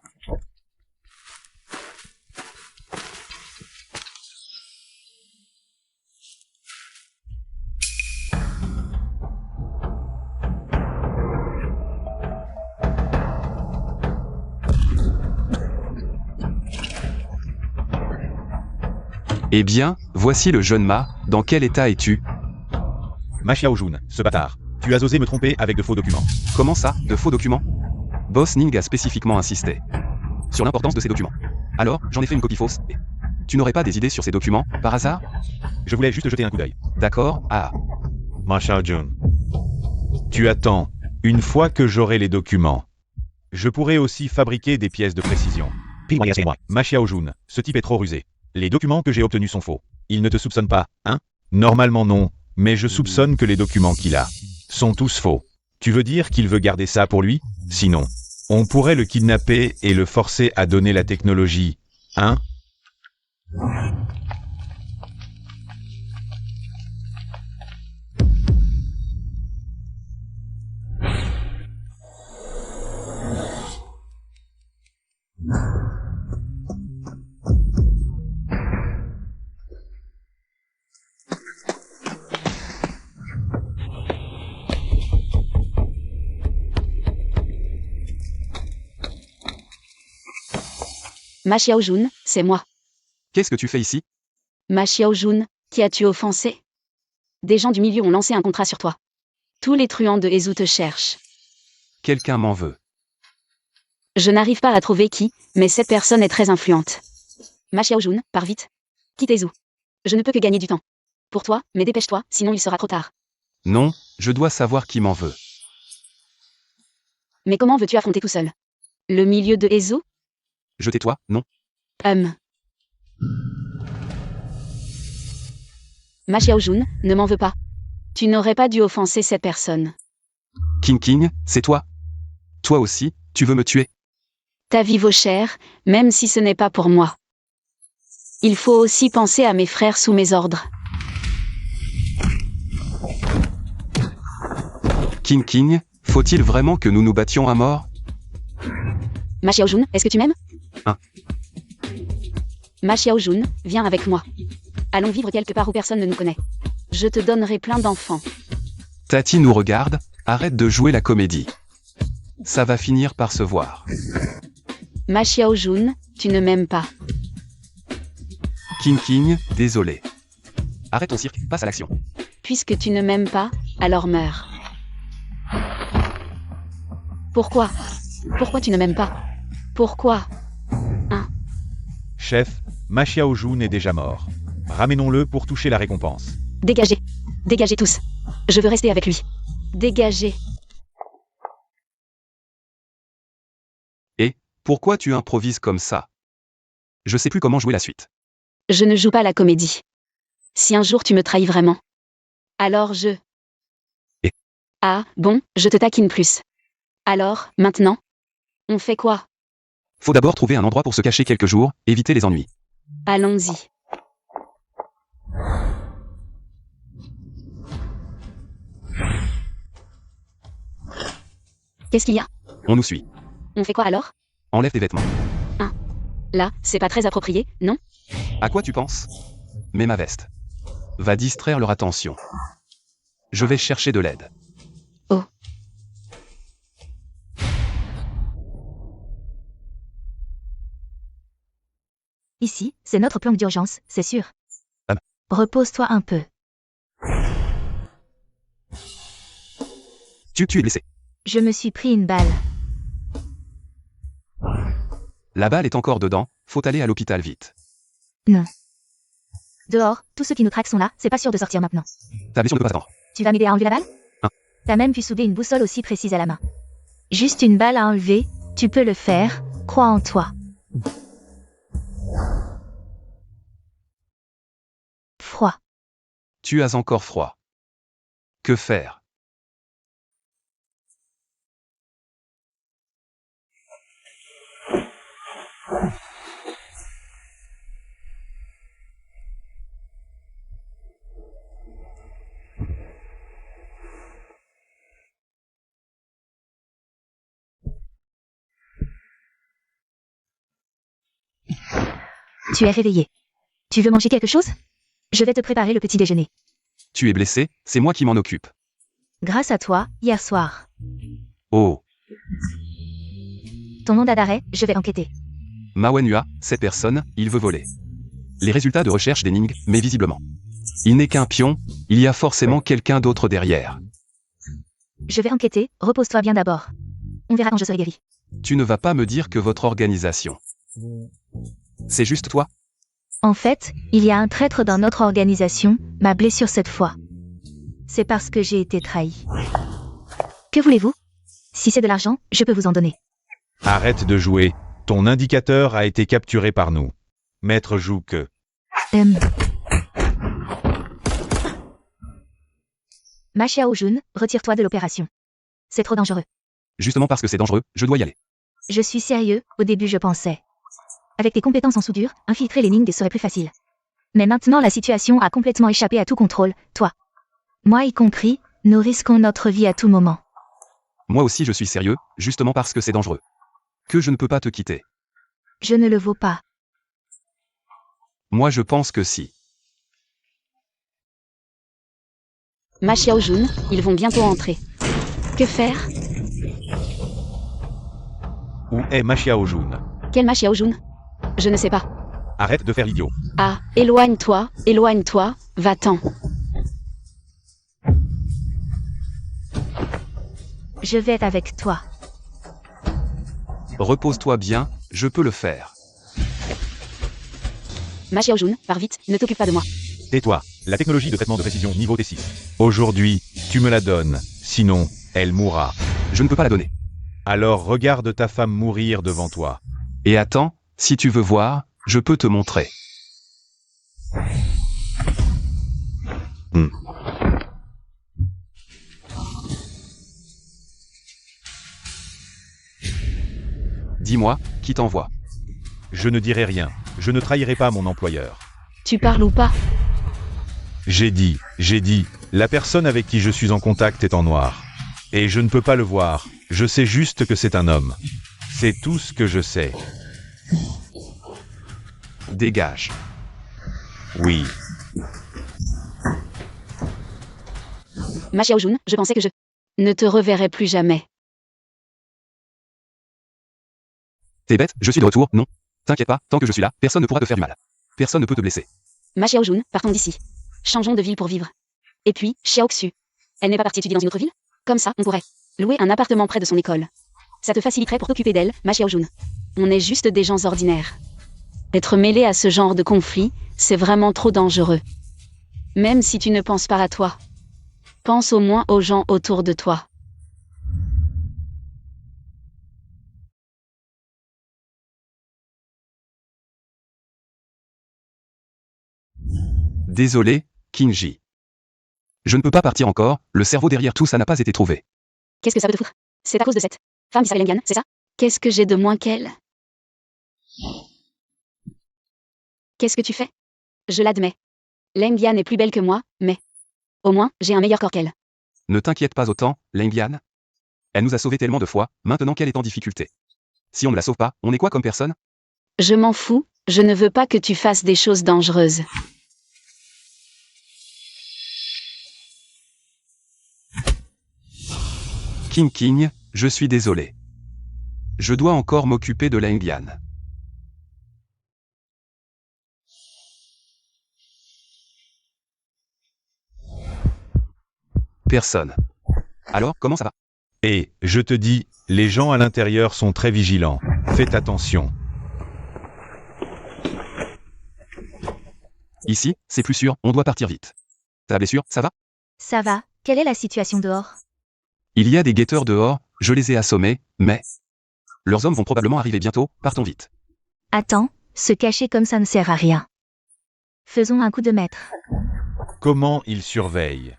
Eh bien, voici le jeune Ma, dans quel état es-tu? Ma Xiaojun, ce bâtard, tu as osé me tromper avec de faux documents. Comment ça, de faux documents? Boss Ning a spécifiquement insisté sur l'importance de ces documents. Alors, j'en ai fait une copie fausse, et... Tu n'aurais pas des idées sur ces documents, par hasard? Je voulais juste jeter un coup d'œil. D'accord, ah. Ma Xiaojun. Tu attends, une fois que j'aurai les documents. Je pourrai aussi fabriquer des pièces de précision. Ma Xiaojun, ce type est trop rusé. Les documents que j'ai obtenus sont faux. Il ne te soupçonne pas, hein? Normalement non, mais je soupçonne que les documents qu'il a sont tous faux. Tu veux dire qu'il veut garder ça pour lui? Sinon, on pourrait le kidnapper et le forcer à donner la technologie, hein? Ma Xiaojun, c'est moi. Qu'est-ce que tu fais ici? Ma Xiaojun, qui as-tu offensé? Des gens du milieu ont lancé un contrat sur toi. Tous les truands de Hezu te cherchent. Quelqu'un m'en veut. Je n'arrive pas à trouver qui, mais cette personne est très influente. Ma Xiaojun, pars vite. Quitte Hezu. Je ne peux que gagner du temps. Pour toi, mais dépêche-toi, sinon il sera trop tard. Non, je dois savoir qui m'en veut. Mais comment veux-tu affronter tout seul? Le milieu de Hezu? Je tais-toi, non? Ma Xiaojun, ne m'en veux pas. Tu n'aurais pas dû offenser cette personne. King, c'est toi? Toi aussi, tu veux me tuer? Ta vie vaut cher, même si ce n'est pas pour moi. Il faut aussi penser à mes frères sous mes ordres. King, faut-il vraiment que nous nous battions à mort? Ma Xiaojun, est-ce que tu m'aimes? Hein? Ma Xiaojun, viens avec moi. Allons vivre quelque part où personne ne nous connaît. Je te donnerai plein d'enfants. Tati nous regarde, arrête de jouer la comédie. Ça va finir par se voir. Ma Xiaojun, tu ne m'aimes pas. King, désolé. Arrête ton cirque, passe à l'action. Puisque tu ne m'aimes pas, alors meurs. Pourquoi? Pourquoi tu ne m'aimes pas? Pourquoi? Chef, Ma Xiaojun est déjà mort. Ramenons-le pour toucher la récompense. Dégagez. Dégagez tous. Je veux rester avec lui. Dégagez. Et, pourquoi tu improvises comme ça? Je sais plus comment jouer la suite. Je ne joue pas la comédie. Si un jour tu me trahis vraiment, alors je... Et? Ah, bon, je te taquine plus. Alors, maintenant? On fait quoi? Faut d'abord trouver un endroit pour se cacher quelques jours, éviter les ennuis. Allons-y. Qu'est-ce qu'il y a? On nous suit. On fait quoi alors? Enlève tes vêtements. Là, c'est pas très approprié, non? À quoi tu penses? Mets ma veste. Va distraire leur attention. Je vais chercher de l'aide. Oh. Ici, c'est notre plan d'urgence, c'est sûr. Ah. Repose-toi un peu. Tu es blessé. Je me suis pris une balle. La balle est encore dedans, faut aller à l'hôpital vite. Non. Dehors, tous ceux qui nous traquent sont là, c'est pas sûr de sortir maintenant. Ta blessure ne peut pas attendre. Tu vas m'aider à enlever la balle? Hein? T'as même pu souder une boussole aussi précise à la main. Juste une balle à enlever, tu peux le faire, crois en toi. Froid. Tu as encore froid. Que faire? Tu es réveillé. Tu veux manger quelque chose? Je vais te préparer le petit déjeuner. Tu es blessé, c'est moi qui m'en occupe. Grâce à toi, hier soir. Oh. Ton mandat d'arrêt, je vais enquêter. Mawenua, cette personne, il veut voler. Les résultats de recherche d'Ening, mais visiblement. Il n'est qu'un pion, il y a forcément quelqu'un d'autre derrière. Je vais enquêter, repose-toi bien d'abord. On verra quand je serai guéri. Tu ne vas pas me dire que votre organisation. C'est juste toi? En fait, il y a un traître dans notre organisation, ma blessure cette fois. C'est parce que j'ai été trahi. Que voulez-vous? Si c'est de l'argent, je peux vous en donner. Arrête de jouer. Ton indicateur a été capturé par nous. Maître joue que... Ma Xiaojun, retire-toi de l'opération. C'est trop dangereux. Justement parce que c'est dangereux, je dois y aller. Je suis sérieux, au début je pensais. Avec tes compétences en soudure, infiltrer les lignes serait plus facile. Mais maintenant la situation a complètement échappé à tout contrôle, toi. Moi y compris, nous risquons notre vie à tout moment. Moi aussi je suis sérieux, justement parce que c'est dangereux. Que je ne peux pas te quitter. Je ne le vaux pas. Moi je pense que si. Ma Xiaojun, ils vont bientôt entrer. Que faire? Où est Ma Xiaojun? Quel Ma Xiaojun? Je ne sais pas. Arrête de faire l'idiot. Ah, éloigne-toi, va-t'en. Je vais avec toi. Repose-toi bien, je peux le faire. Ma Xiaojun, pars vite, ne t'occupe pas de moi. Tais-toi. La technologie de traitement de précision niveau T6. Aujourd'hui, tu me la donnes. Sinon, elle mourra. Je ne peux pas la donner. Alors regarde ta femme mourir devant toi. Et attends, si tu veux voir, je peux te montrer. Dis-moi, qui t'envoie? Je ne dirai rien. Je ne trahirai pas mon employeur. Tu parles ou pas? J'ai dit, la personne avec qui je suis en contact est en noir. Et je ne peux pas le voir. Je sais juste que c'est un homme. C'est tout ce que je sais. Dégage. Oui. Ma Xiaojun, je pensais que je ne te reverrai plus jamais. T'es bête, je suis de retour, non? T'inquiète pas, tant que je suis là, personne ne pourra te faire du mal. Personne ne peut te blesser. Ma Xiaojun, partons d'ici. Changeons de ville pour vivre. Et puis, Xiaoxu. Elle n'est pas partie étudier dans une autre ville? Comme ça, on pourrait louer un appartement près de son école. Ça te faciliterait pour t'occuper d'elle, ma Xiaojun. On est juste des gens ordinaires. Être mêlé à ce genre de conflit, c'est vraiment trop dangereux. Même si tu ne penses pas à toi. Pense au moins aux gens autour de toi. Désolé, Kinji. Je ne peux pas partir encore, le cerveau derrière tout ça n'a pas été trouvé. Qu'est-ce que ça peut te foutre? C'est à cause de cette femme d'Israël Lengan, c'est ça? Qu'est-ce que j'ai de moins qu'elle? Qu'est-ce que tu fais? Je l'admets. Lengian est plus belle que moi, mais au moins, j'ai un meilleur corps qu'elle. Ne t'inquiète pas autant, Lengian. Elle nous a sauvés tellement de fois, maintenant qu'elle est en difficulté. Si on ne la sauve pas, on est quoi comme personne? Je m'en fous, je ne veux pas que tu fasses des choses dangereuses. King, je suis désolé. Je dois encore m'occuper de Lengian. Personne. Alors, comment ça va? Et, je te dis, les gens à l'intérieur sont très vigilants. Faites attention. Ici, c'est plus sûr, on doit partir vite. Ta blessure, ça va? Ça va, quelle est la situation dehors? Il y a des guetteurs dehors, je les ai assommés, mais... Leurs hommes vont probablement arriver bientôt, partons vite. Attends, se cacher comme ça ne sert à rien. Faisons un coup de maître. Comment ils surveillent?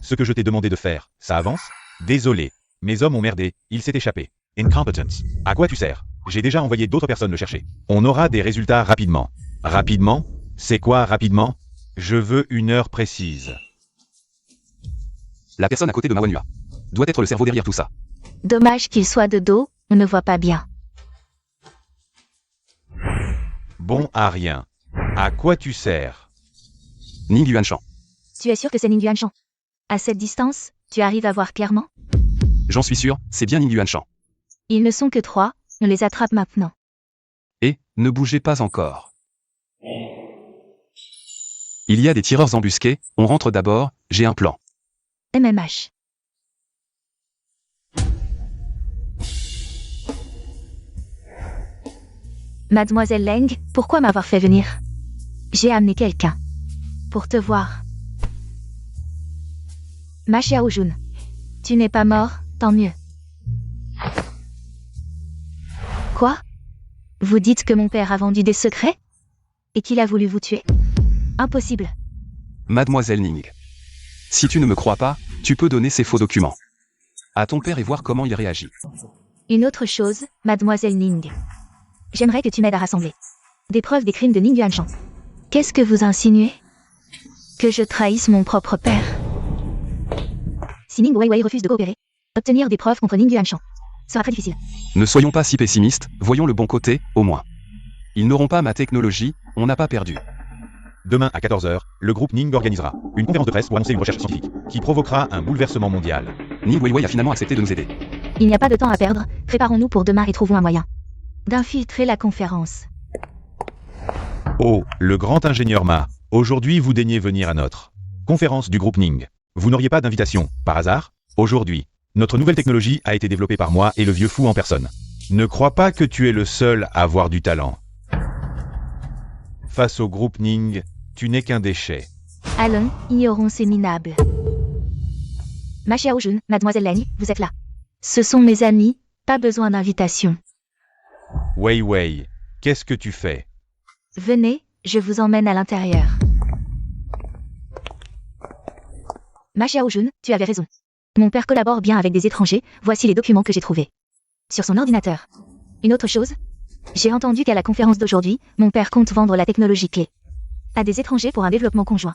Ce que je t'ai demandé de faire, ça avance? Désolé. Mes hommes ont merdé, il s'est échappé. Incompetence. À quoi tu sers? J'ai déjà envoyé d'autres personnes le chercher. On aura des résultats rapidement. Rapidement? C'est quoi rapidement? Je veux une heure précise. La personne à côté de Mawanua doit être le cerveau derrière tout ça. Dommage qu'il soit de dos, on ne voit pas bien. Bon à rien. À quoi tu sers? Ning Yuanshan. Tu es sûr que c'est Ning Yuanshan? À cette distance, tu arrives à voir clairement? J'en suis sûr, c'est bien Ning Yuanshan. Ils ne sont que 3, on les attrape maintenant. Et, ne bougez pas encore. Il y a des tireurs embusqués, on rentre d'abord, j'ai un plan. MMH. Mademoiselle Leng, pourquoi m'avoir fait venir? J'ai amené quelqu'un. Pour te voir. Ma Xiaojun. Tu n'es pas mort, tant mieux. Quoi? Vous dites que mon père a vendu des secrets? Et qu'il a voulu vous tuer? Impossible. Mademoiselle Ning. Si tu ne me crois pas, tu peux donner ces faux documents à ton père et voir comment il réagit. Une autre chose, Mademoiselle Ning. J'aimerais que tu m'aides à rassembler des preuves des crimes de Ning Yuanshan. Qu'est-ce que vous insinuez? Que je trahisse mon propre père? Si Ning Weiwei refuse de coopérer, obtenir des preuves contre Ning Yuanshan sera très difficile. Ne soyons pas si pessimistes, voyons le bon côté, au moins. Ils n'auront pas ma technologie, on n'a pas perdu. Demain à 14 h, le groupe Ning organisera une conférence de presse pour annoncer une recherche scientifique qui provoquera un bouleversement mondial. Ning Weiwei a finalement accepté de nous aider. Il n'y a pas de temps à perdre, préparons-nous pour demain et trouvons un moyen d'infiltrer la conférence. Oh, le grand ingénieur Ma, aujourd'hui vous daignez venir à notre conférence du groupe Ning. Vous n'auriez pas d'invitation, par hasard? Aujourd'hui, notre nouvelle technologie a été développée par moi et le vieux fou en personne. Ne crois pas que tu es le seul à avoir du talent. Face au groupe Ning, tu n'es qu'un déchet. Allons, ignorons ces minables. Ma Xiao Jun, mademoiselle Leng, vous êtes là. Ce sont mes amis, pas besoin d'invitation. Wei Wei, qu'est-ce que tu fais? Venez, je vous emmène à l'intérieur. Ma Xiao Jun, tu avais raison. Mon père collabore bien avec des étrangers, voici les documents que j'ai trouvés. Sur son ordinateur. Une autre chose? J'ai entendu qu'à la conférence d'aujourd'hui, mon père compte vendre la technologie clé à des étrangers pour un développement conjoint.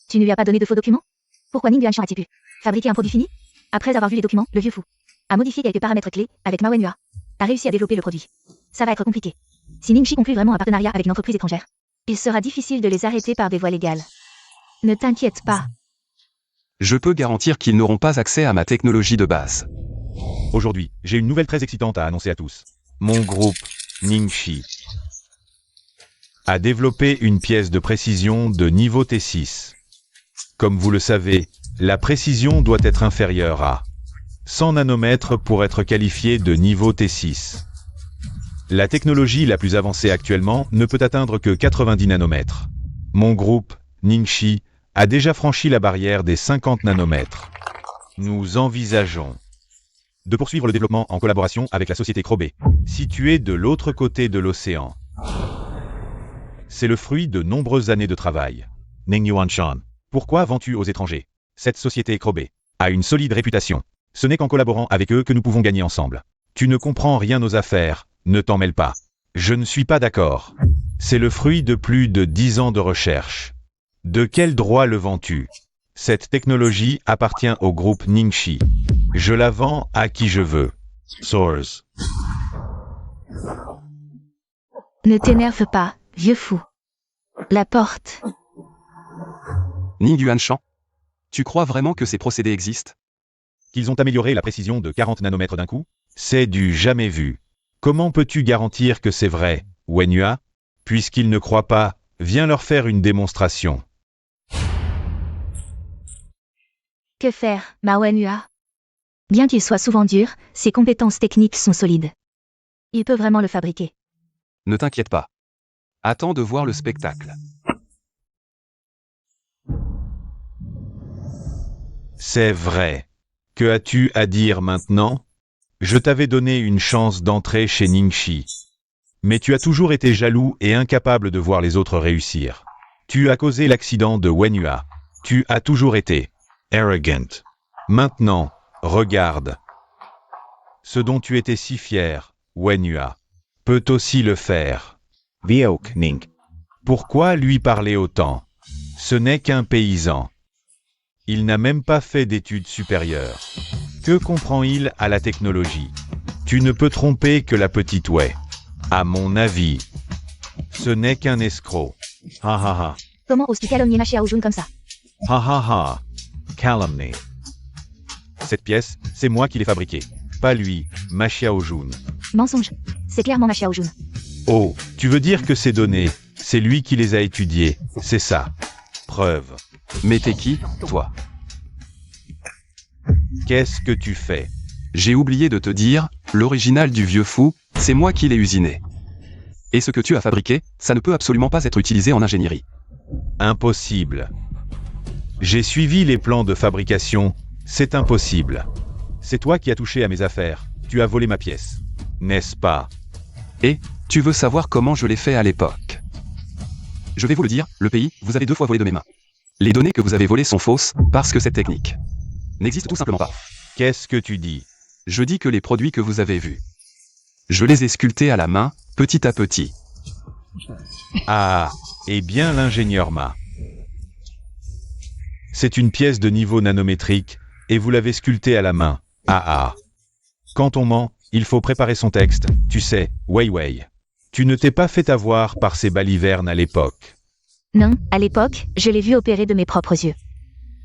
Tu ne lui as pas donné de faux documents? Pourquoi Ning Yuanshan a-t-il pu fabriquer un produit fini? Après avoir vu les documents, le vieux fou a modifié quelques paramètres clés avec Ma Wenhua. A réussi à développer le produit. Ça va être compliqué. Si Ningxi conclut vraiment un partenariat avec une entreprise étrangère, il sera difficile de les arrêter par des voies légales. Ne t'inquiète pas. Je peux garantir qu'ils n'auront pas accès à ma technologie de base. Aujourd'hui, j'ai une nouvelle très excitante à annoncer à tous. Mon groupe, Ningxi, a développé une pièce de précision de niveau T6. Comme vous le savez, la précision doit être inférieure à 100 nanomètres pour être qualifiée de niveau T6. La technologie la plus avancée actuellement ne peut atteindre que 90 nanomètres. Mon groupe, Ningxi, a déjà franchi la barrière des 50 nanomètres. Nous envisageons de poursuivre le développement en collaboration avec la société Krobé, située de l'autre côté de l'océan. C'est le fruit de nombreuses années de travail. Ning Yuanshan. Pourquoi vends-tu aux étrangers? Cette société Krobé a une solide réputation. Ce n'est qu'en collaborant avec eux que nous pouvons gagner ensemble. Tu ne comprends rien aux affaires, ne t'en mêle pas. Je ne suis pas d'accord. C'est le fruit de plus de 10 ans de recherche. De quel droit le vends-tu? Cette technologie appartient au groupe Ningxi. Je la vends à qui je veux. Source. Ne t'énerve pas, vieux fou. La porte. Ning Yuanshan, tu crois vraiment que ces procédés existent? Qu'ils ont amélioré la précision de 40 nanomètres d'un coup? C'est du jamais vu. Comment peux-tu garantir que c'est vrai, Wenhua? Puisqu'ils ne croient pas, viens leur faire une démonstration. Que faire, Ma Wenhua? Bien qu'il soit souvent dur, ses compétences techniques sont solides. Il peut vraiment le fabriquer. Ne t'inquiète pas. Attends de voir le spectacle. C'est vrai. Que as-tu à dire maintenant? Je t'avais donné une chance d'entrer chez Ningxi. Mais tu as toujours été jaloux et incapable de voir les autres réussir. Tu as causé l'accident de Wenhua. Tu as toujours été Arrogant. Maintenant, regarde. Ce dont tu étais si fier, Wenhua, peut aussi le faire. Viok Ning. Pourquoi lui parler autant? Ce n'est qu'un paysan. Il n'a même pas fait d'études supérieures. Que comprend-il à la technologie? Tu ne peux tromper que la petite Wei. À mon avis, ce n'est qu'un escroc. Ha ha ha. Comment oses-tu calomnier Ma Xiao Jun comme ça? Ha ha ha. Calumny. Cette pièce, c'est moi qui l'ai fabriquée. Pas lui, Ma Xiao Jun. Mensonge. C'est clairement Ma Xiao Jun. Oh, tu veux dire que ces données, c'est lui qui les a étudiées, c'est ça. Preuve. Mais t'es qui, toi? Qu'est-ce que tu fais? J'ai oublié de te dire, l'original du vieux fou, c'est moi qui l'ai usiné. Et ce que tu as fabriqué, ça ne peut absolument pas être utilisé en ingénierie. Impossible. J'ai suivi les plans de fabrication, c'est impossible. C'est toi qui as touché à mes affaires, tu as volé ma pièce. N'est-ce pas? Et, tu veux savoir comment je l'ai fait à l'époque? Je vais vous le dire, le pays, vous avez 2 fois volé de mes mains. Les données que vous avez volées sont fausses, parce que cette technique n'existe tout simplement pas. Qu'est-ce que tu dis? Je dis que les produits que vous avez vus, je les ai sculptés à la main, petit à petit. Ah, eh bien l'ingénieur Ma. C'est une pièce de niveau nanométrique, et vous l'avez sculptée à la main. Ah ah. Quand on ment, il faut préparer son texte, tu sais, Wei Wei. Tu ne t'es pas fait avoir par ces balivernes à l'époque. Non, à l'époque, je l'ai vu opérer de mes propres yeux.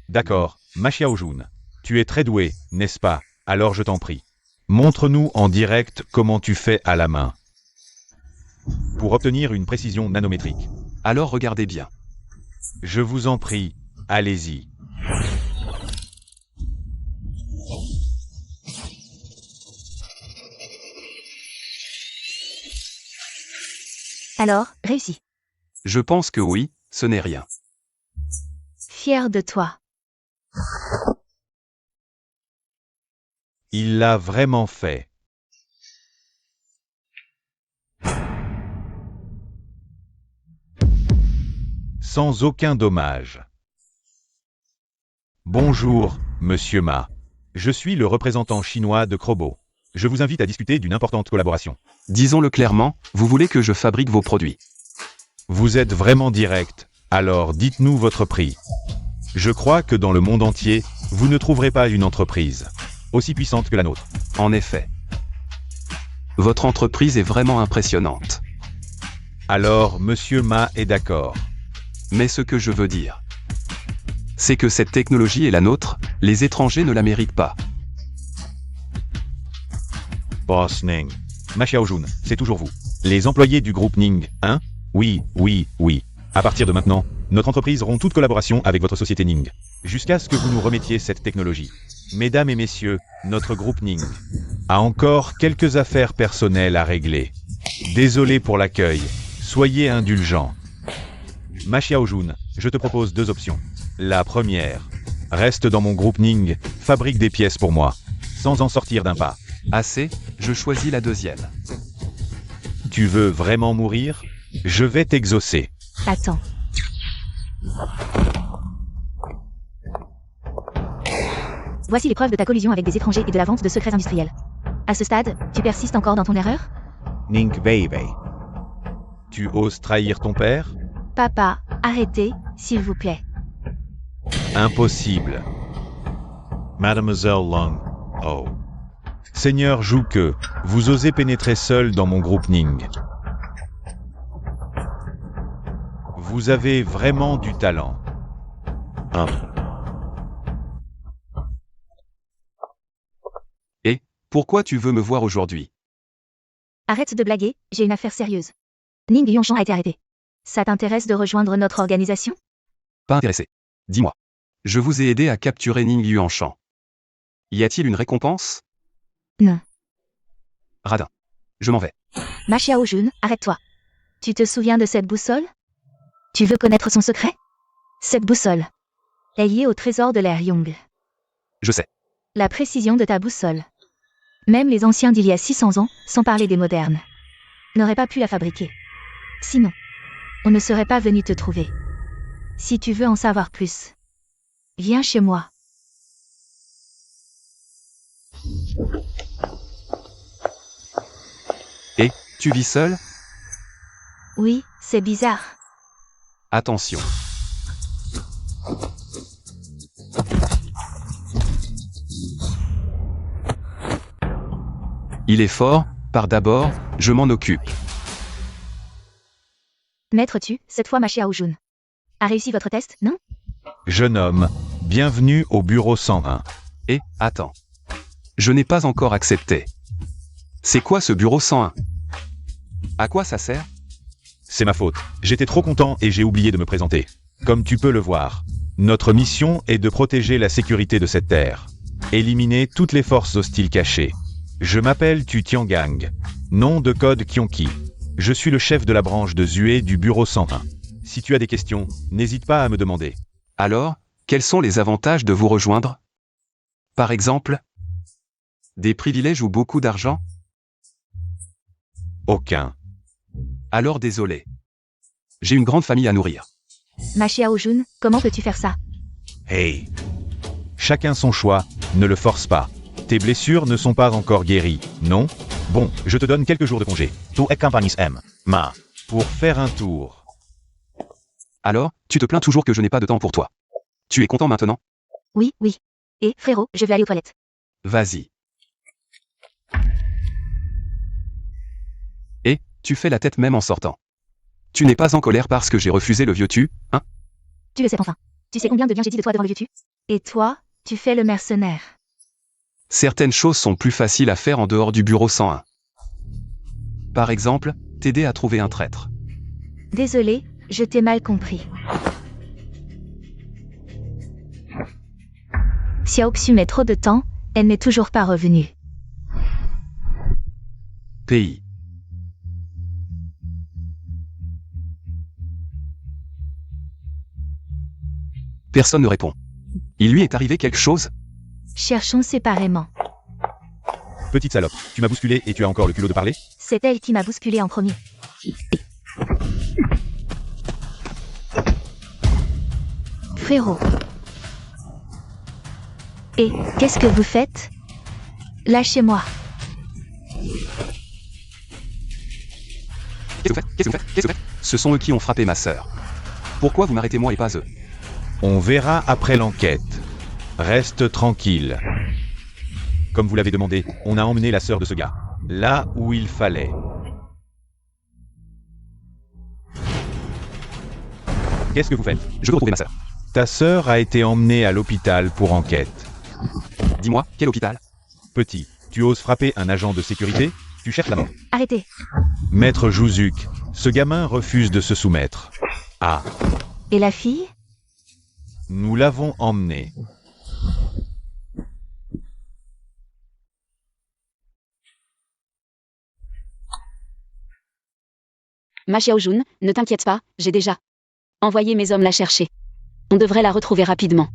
D'accord, Ma Xiaojun. Tu es très doué, n'est-ce pas? Alors je t'en prie. Montre-nous en direct comment tu fais à la main. Pour obtenir une précision nanométrique. Alors regardez bien. Je vous en prie, allez-y. Alors, réussi. Je pense que oui, ce n'est rien. Fier de toi. Il l'a vraiment fait. Sans aucun dommage. Bonjour, Monsieur Ma. Je suis le représentant chinois de Crobo. Je vous invite à discuter d'une importante collaboration. Disons-le clairement, vous voulez que je fabrique vos produits. Vous êtes vraiment direct, alors dites-nous votre prix. Je crois que dans le monde entier, vous ne trouverez pas une entreprise aussi puissante que la nôtre. En effet. Votre entreprise est vraiment impressionnante. Alors, Monsieur Ma est d'accord. Mais ce que je veux dire, c'est que cette technologie est la nôtre, les étrangers ne la méritent pas. Boss Ning. Ma Xiaojun, c'est toujours vous. Les employés du groupe Ning, hein? Oui, oui, oui. À partir de maintenant, notre entreprise rompt toute collaboration avec votre société Ning, jusqu'à ce que vous nous remettiez cette technologie. Mesdames et messieurs, notre groupe Ning a encore quelques affaires personnelles à régler. Désolé pour l'accueil, soyez indulgents. Ma Xiaojun, je te propose deux options. La première, reste dans mon groupe Ning, fabrique des pièces pour moi, sans en sortir d'un pas. Assez, je choisis la deuxième. Tu veux vraiment mourir? Je vais t'exaucer. Attends. Voici les preuves de ta collusion avec des étrangers et de la vente de secrets industriels. À ce stade, tu persistes encore dans ton erreur? Nink Baby. Tu oses trahir ton père? Papa, arrêtez, s'il vous plaît. Impossible. Mademoiselle Long. Oh. Seigneur Zhuke, vous osez pénétrer seul dans mon groupe Ning. Vous avez vraiment du talent. Et, pourquoi tu veux me voir aujourd'hui? Arrête de blaguer, j'ai une affaire sérieuse. Ning Yuanshan a été arrêté. Ça t'intéresse de rejoindre notre organisation? Pas intéressé. Dis-moi. Je vous ai aidé à capturer Ning Yuanshan. Y a-t-il une récompense? Non. Radin. Je m'en vais. Ma Xiaojun, arrête-toi. Tu te souviens de cette boussole? Tu veux connaître son secret? Cette boussole est liée au trésor de l'ère Young. Je sais. La précision de ta boussole. Même les anciens d'il y a 600 ans, sans parler des modernes, n'auraient pas pu la fabriquer. Sinon, on ne serait pas venu te trouver. Si tu veux en savoir plus, viens chez moi. Et, tu vis seul? Oui, c'est bizarre. Attention. Il est fort, par d'abord, je m'en occupe. Maître Tu, cette fois ma Xiaojun. A réussi votre test, non? Jeune homme, bienvenue au bureau 101. Et, attends. Je n'ai pas encore accepté. C'est quoi ce bureau 101? À quoi ça sert? C'est ma faute. J'étais trop content et j'ai oublié de me présenter. Comme tu peux le voir, notre mission est de protéger la sécurité de cette terre. Éliminer toutes les forces hostiles cachées. Je m'appelle Tu Tiangang. Nom de code Kionki. Je suis le chef de la branche de Zue du bureau 101. Si tu as des questions, n'hésite pas à me demander. Alors, quels sont les avantages de vous rejoindre? Par exemple, des privilèges ou beaucoup d'argent? Aucun. Alors désolé. J'ai une grande famille à nourrir. Ma Xiaojun, comment peux-tu faire ça? Hey. Chacun son choix, ne le force pas. Tes blessures ne sont pas encore guéries, non? Bon, je te donne quelques jours de congé. Tu es compagnie M. Ma. Pour faire un tour. Alors, tu te plains toujours que je n'ai pas de temps pour toi. Tu es content maintenant? Oui, oui. Et, frérot, je vais aller aux toilettes. Vas-y. Et, tu fais la tête même en sortant. Tu n'es pas en colère parce que j'ai refusé le vieux tu, hein? Tu le sais enfin. Tu sais combien de bien j'ai dit de toi devant le vieux tu? Et toi, tu fais le mercenaire. Certaines choses sont plus faciles à faire en dehors du bureau 101. Par exemple, t'aider à trouver un traître. Désolé, je t'ai mal compris. Xiaoxu met trop de temps, elle n'est toujours pas revenue. Pays. Personne ne répond. Il lui est arrivé quelque chose? Cherchons séparément. Petite salope, tu m'as bousculé et tu as encore le culot de parler? C'est elle qui m'a bousculé en premier. Frérot. Et, qu'est-ce que vous faites? Lâchez-moi. Qu'est-ce que vous faites? Qu'est-ce que vous faites? Qu'est-ce que vous faites? Ce sont eux qui ont frappé ma sœur. Pourquoi vous m'arrêtez moi et pas eux? On verra après l'enquête. Reste tranquille. Comme vous l'avez demandé, on a emmené la sœur de ce gars. Là où il fallait. Qu'est-ce que vous faites? Je veux retrouver ma sœur. Ta sœur a été emmenée à l'hôpital pour enquête. Dis-moi, quel hôpital? Petit, tu oses frapper un agent de sécurité? Tu cherches la mort. Arrêtez. Maître Jouzuk, ce gamin refuse de se soumettre. Ah, Et la fille? nous l'avons emmené. Ma Xiaojun, ne t'inquiète pas, j'ai déjà envoyé mes hommes la chercher. On devrait la retrouver rapidement.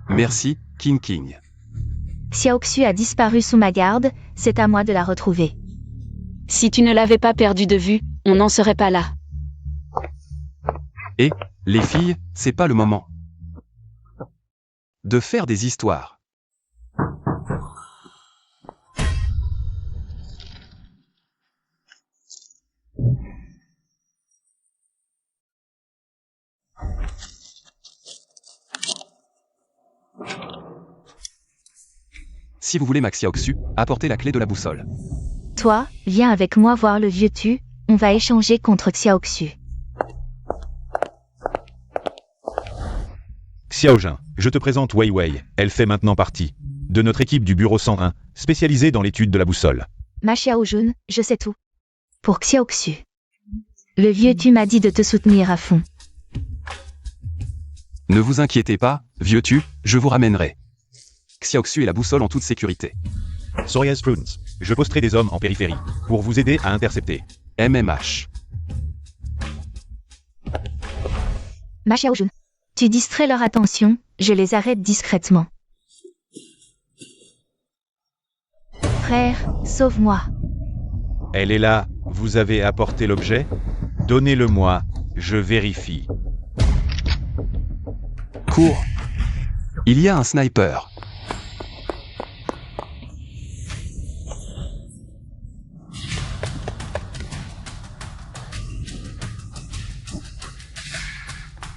Merci, King King. Xiaoxu a disparu sous ma garde, c'est à moi de la retrouver. Si tu ne l'avais pas perdue de vue, on n'en serait pas là. Et, les filles, c'est pas le moment de faire des histoires. Si vous voulez Max Xiaoxu, apportez la clé de la boussole. Toi, viens avec moi voir le vieux tu, on va échanger contre Xiaoxu. Xiaojun, je te présente Wei Wei, elle fait maintenant partie de notre équipe du bureau 101, spécialisée dans l'étude de la boussole. Ma Xiaojun, je sais tout. Pour Xiaoxu. Le vieux tu m'a dit de te soutenir à fond. Ne vous inquiétez pas, vieux tu, je vous ramènerai Xiaoxu et la boussole en toute sécurité. Soyez prudence, je posterai des hommes en périphérie pour vous aider à intercepter. MMH. Ma Xiaojun. Tu distrais leur attention, je les arrête discrètement. Frère, sauve-moi. Elle est là, vous avez apporté l'objet? Donnez-le-moi, je vérifie. Cours. Il y a un sniper.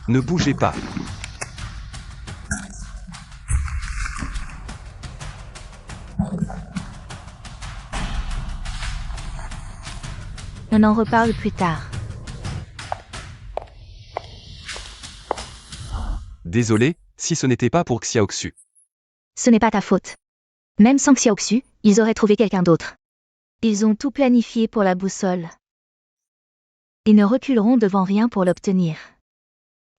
Ne bougez pas. On en reparle plus tard. Désolé, si ce n'était pas pour Xiaoxu. Ce n'est pas ta faute. Même sans Xiaoxu, ils auraient trouvé quelqu'un d'autre. Ils ont tout planifié pour la boussole. Ils ne reculeront devant rien pour l'obtenir.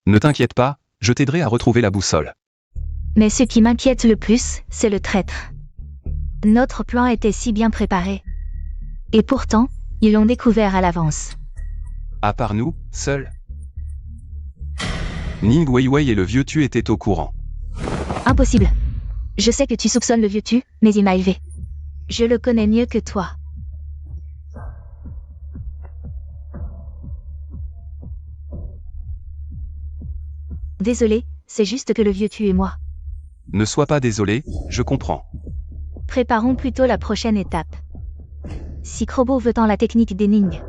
Ne t'inquiète pas, je t'aiderai à retrouver la boussole. Mais ce qui m'inquiète le plus, c'est le traître. Notre plan était si bien préparé. Et pourtant, ils l'ont découvert à l'avance. À part nous, seuls. Ning Weiwei et le vieux tu étaient au courant. Impossible. Je sais que tu soupçonnes le vieux tu, mais il m'a élevé. Je le connais mieux que toi. Désolé, c'est juste que le vieux tu et moi. Ne sois pas désolé, je comprends. Préparons plutôt la prochaine étape. Si Krobo veut tant la technique des Ning,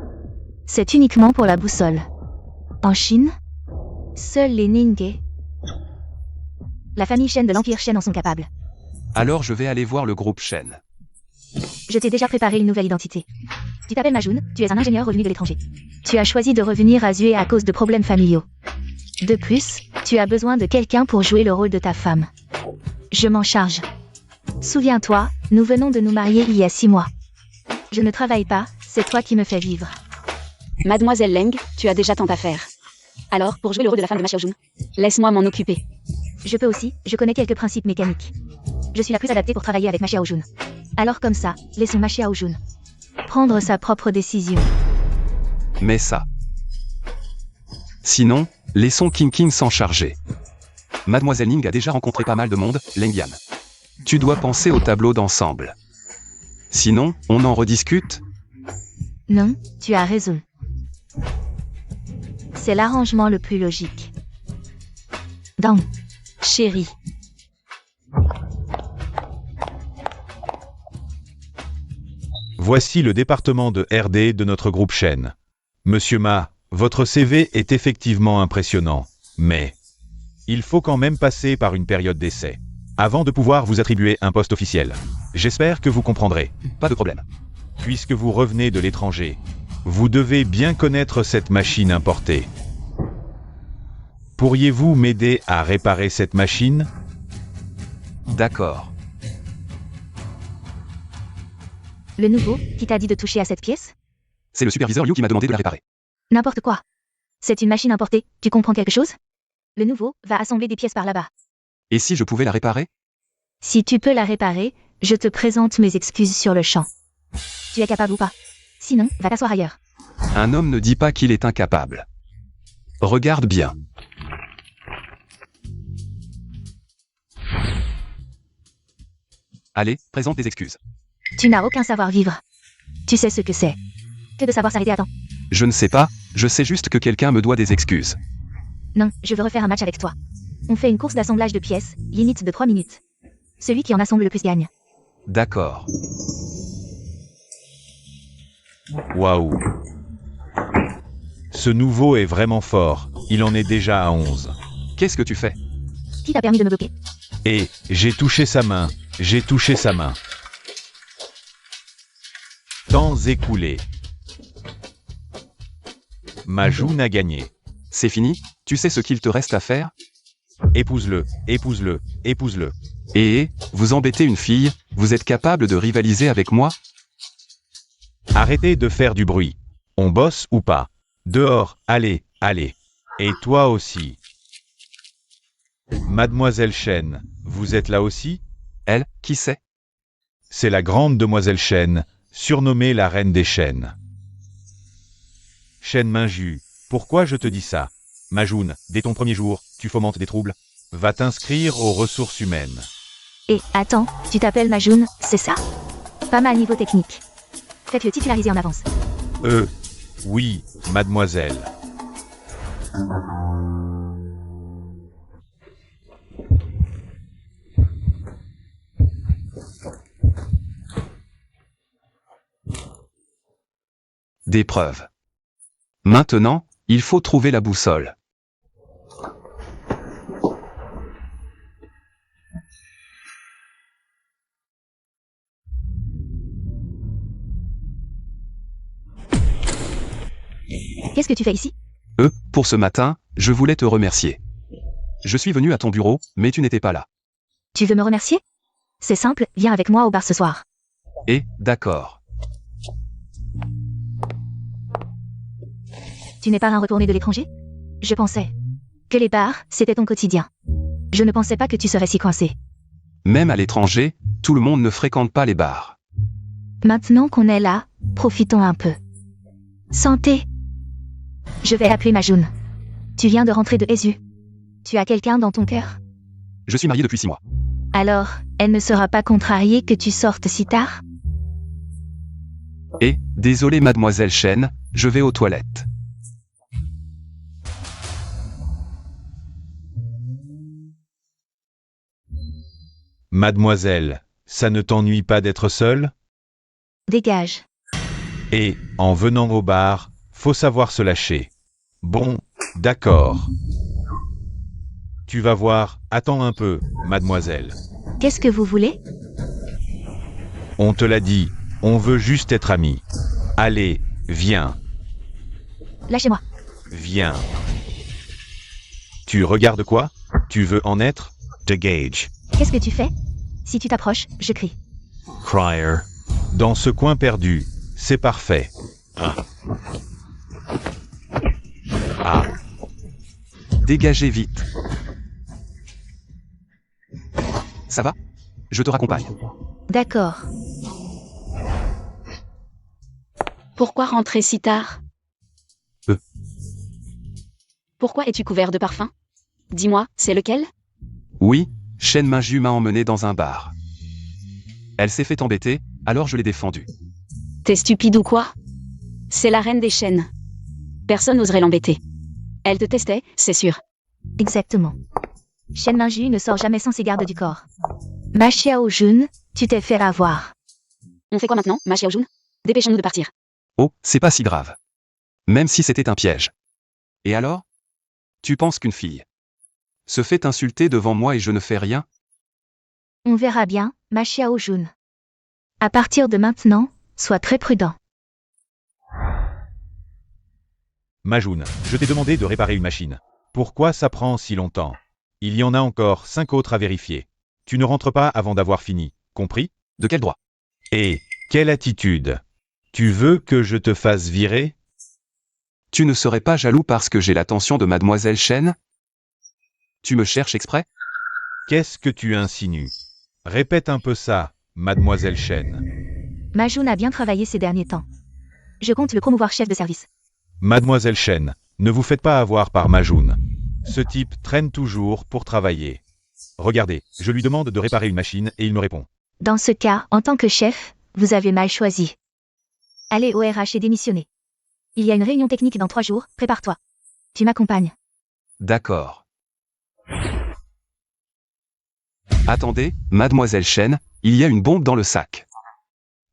c'est uniquement pour la boussole. En Chine, seuls les Ning et la famille Shen de l'Empire Shen en sont capables. Alors je vais aller voir le groupe Shen. Je t'ai déjà préparé une nouvelle identité. Tu t'appelles Majun, tu es un ingénieur revenu de l'étranger. Tu as choisi de revenir à Zue à cause de problèmes familiaux. De plus, tu as besoin de quelqu'un pour jouer le rôle de ta femme. Je m'en charge. Souviens-toi, nous venons de nous marier il y a 6 mois. Je ne travaille pas, c'est toi qui me fais vivre. Mademoiselle Leng, tu as déjà tant à faire. Alors, pour jouer le rôle de la femme de Ma Xiaojun, laisse-moi m'en occuper. Je peux aussi, je connais quelques principes mécaniques. Je suis la plus adaptée pour travailler avec Ma Xiaojun. Alors comme ça, laissons Ma Xiaojun prendre sa propre décision. Mais ça. Sinon, laissons King King s'en charger. Mademoiselle Ning a déjà rencontré pas mal de monde, Leng Yan. Tu dois penser au tableau d'ensemble. Sinon, on en rediscute? Non, tu as raison. C'est l'arrangement le plus logique. Donc, Chérie. Voici le département de RD de notre groupe Shen. Monsieur Ma, votre CV est effectivement impressionnant, mais il faut quand même passer par une période d'essai avant de pouvoir vous attribuer un poste officiel. J'espère que vous comprendrez. Pas de problème. Puisque vous revenez de l'étranger, vous devez bien connaître cette machine importée. Pourriez-vous m'aider à réparer cette machine? D'accord. le nouveau, qui t'a dit de toucher à cette pièce? C'est le superviseur Liu qui m'a demandé de la réparer. N'importe quoi. C'est une machine importée, tu comprends quelque chose? Le nouveau va assembler des pièces par là-bas. Et si je pouvais la réparer? Si tu peux la réparer, je te présente mes excuses sur le champ. Tu es capable ou pas? Sinon, va t'asseoir ailleurs. Un homme ne dit pas qu'il est incapable. Regarde bien. Allez, présente des excuses. Tu n'as aucun savoir-vivre. Tu sais ce que c'est. Que de savoir s'arrêter à temps. Je ne sais pas, je sais juste que quelqu'un me doit des excuses. Non, je veux refaire un match avec toi. On fait une course d'assemblage de pièces, limite de 3 minutes. Celui qui en assemble le plus gagne. D'accord. Waouh. Ce nouveau est vraiment fort, il en est déjà à 11. Qu'est-ce que tu fais? Qui t'a permis de me bloquer? Et, j'ai touché sa main, j'ai touché sa main. Temps écoulé. Ma joue a gagné. C'est fini? Tu sais ce qu'il te reste à faire? Épouse-le, épouse-le, épouse-le. Et, vous embêtez une fille, vous êtes capable de rivaliser avec moi? Arrêtez de faire du bruit. On bosse ou pas? Dehors, allez, allez. Et toi aussi. Mademoiselle Shen, vous êtes là aussi? Elle, qui c'est? C'est la grande demoiselle Shen, surnommée la reine des chênes. Shen Minju, pourquoi je te dis ça? Majoun, dès ton premier jour, tu fomentes des troubles. Va t'inscrire aux ressources humaines. Et, attends, tu t'appelles Majoun, c'est ça? Pas mal niveau technique. Faites-le titulariser en avance. Oui, mademoiselle. Des preuves. Maintenant, il faut trouver la boussole. Qu'est-ce que tu fais ici? Pour ce matin, je voulais te remercier. Je suis venu à ton bureau, mais tu n'étais pas là. Tu veux me remercier? C'est simple, viens avec moi au bar ce soir. Et, d'accord. Tu n'es pas un retourné de l'étranger? Je pensais que les bars, c'était ton quotidien. Je ne pensais pas que tu serais si coincé. Même à l'étranger, tout le monde ne fréquente pas les bars. Maintenant qu'on est là, profitons un peu. Santé! Je vais appeler Majoun. Tu viens de rentrer de Esu. Tu as quelqu'un dans ton cœur? Je suis marié depuis 6 mois. Alors, elle ne sera pas contrariée que tu sortes si tard? Et, désolé mademoiselle Shen, je vais aux toilettes. Mademoiselle, ça ne t'ennuie pas d'être seule? Dégage. Et, en venant au bar, faut savoir se lâcher. Bon, d'accord. Tu vas voir, attends un peu, mademoiselle. Qu'est-ce que vous voulez? On te l'a dit, on veut juste être amis. Allez, viens. Lâchez-moi. Viens. Tu regardes quoi? Tu veux en être? Degage. Qu'est-ce que tu fais? Si tu t'approches, je crie. Crier. Dans ce coin perdu. C'est parfait. Ah. Dégagez vite. Ça va? Je te raccompagne. D'accord. Pourquoi rentrer si tard? Euh. Pourquoi es-tu couvert de parfum? Dis-moi, c'est lequel? Oui, Shen Minju m'a emmené dans un bar. Elle s'est fait embêter, alors je l'ai défendue. T'es stupide ou quoi? C'est la reine des chênes. Personne n'oserait l'embêter. Elle te testait, c'est sûr. Exactement. Shen Minju ne sort jamais sans ses gardes du corps. Ma Xiao Jun, tu t'es fait avoir. On fait quoi maintenant, ma Xiaojun? Dépêchons-nous de partir. Oh, c'est pas si grave. Même si c'était un piège. Et alors? Tu penses qu'une fille se fait insulter devant moi et je ne fais rien? On verra bien, ma Xiao Jun. À partir de maintenant, sois très prudent. Majun, je t'ai demandé de réparer une machine. Pourquoi ça prend si longtemps? Il y en a encore 5 autres à vérifier. Tu ne rentres pas avant d'avoir fini, compris? De quel droit? Et quelle attitude? Tu veux que je te fasse virer? Tu ne serais pas jaloux parce que j'ai l'attention de mademoiselle Shen? Tu me cherches exprès? Qu'est-ce que tu insinues? Répète un peu ça, mademoiselle Shen. Majun a bien travaillé ces derniers temps. Je compte le promouvoir chef de service. Mademoiselle Shen, ne vous faites pas avoir par Majun. Ce type traîne toujours pour travailler. Regardez, je lui demande de réparer une machine et il me répond. Dans ce cas, en tant que chef, vous avez mal choisi. Allez au RH et démissionnez. Il y a une réunion technique dans 3 jours, prépare-toi. Tu m'accompagnes. D'accord. Attendez, mademoiselle Shen, il y a une bombe dans le sac.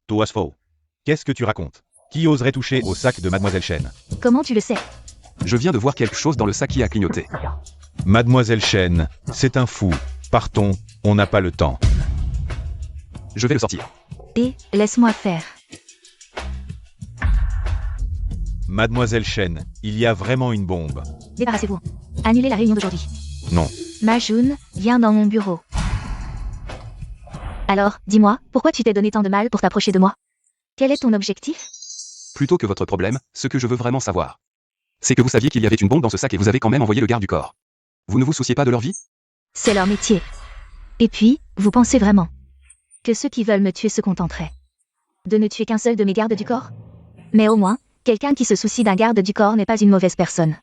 Toas faux. Qu'est-ce que tu racontes? Qui oserait toucher au sac de mademoiselle Shen? Comment tu le sais? Je viens de voir quelque chose dans le sac qui a clignoté. Mademoiselle Shen, c'est un fou. Partons, on n'a pas le temps. Je vais le sortir. Et, laisse-moi faire. Mademoiselle Shen, il y a vraiment une bombe. Débarrassez-vous. Annulez la réunion d'aujourd'hui. Non. Majun, viens dans mon bureau. Alors, dis-moi, pourquoi tu t'es donné tant de mal pour t'approcher de moi? Quel est ton objectif? Plutôt que votre problème, ce que je veux vraiment savoir, c'est que vous saviez qu'il y avait une bombe dans ce sac et vous avez quand même envoyé le garde du corps. Vous ne vous souciez pas de leur vie? C'est leur métier. Et puis, vous pensez vraiment que ceux qui veulent me tuer se contenteraient de ne tuer qu'un seul de mes gardes du corps? Mais au moins, quelqu'un qui se soucie d'un garde du corps n'est pas une mauvaise personne.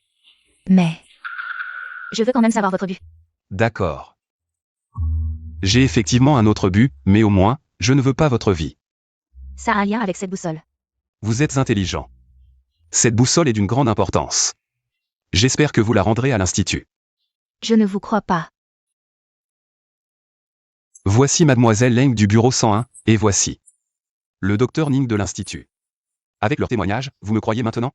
Mais je veux quand même savoir votre but. D'accord. J'ai effectivement un autre but, mais au moins, je ne veux pas votre vie. Ça a un lien avec cette boussole. Vous êtes intelligent. Cette boussole est d'une grande importance. J'espère que vous la rendrez à l'Institut. Je ne vous crois pas. Voici mademoiselle Leng du bureau 101, et voici le docteur Ning de l'Institut. Avec leur témoignage, vous me croyez maintenant?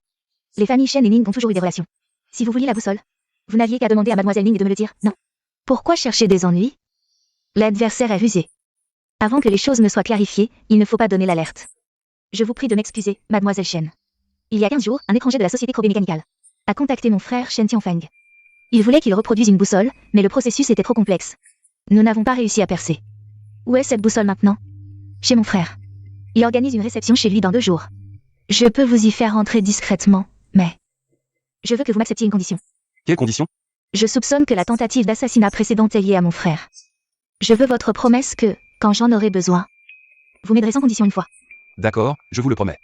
Les familles Shen et Ning ont toujours eu des relations. Si vous vouliez la boussole, vous n'aviez qu'à demander à mademoiselle Ning de me le dire, non? Pourquoi chercher des ennuis? L'adversaire est rusé. Avant que les choses ne soient clarifiées, il ne faut pas donner l'alerte. Je vous prie de m'excuser, mademoiselle Shen. Il y a 15 jours, un étranger de la société Krobé-Mécanical a contacté mon frère Shen Tianfeng. Il voulait qu'il reproduise une boussole, mais le processus était trop complexe. Nous n'avons pas réussi à percer. Où est cette boussole maintenant? Chez mon frère. Il organise une réception chez lui dans 2 jours. Je peux vous y faire entrer discrètement, mais je veux que vous m'acceptiez une condition. Quelles conditions? Je soupçonne que la tentative d'assassinat précédente est liée à mon frère. Je veux votre promesse que, quand j'en aurai besoin, vous m'aiderez sans condition une fois. D'accord, je vous le promets.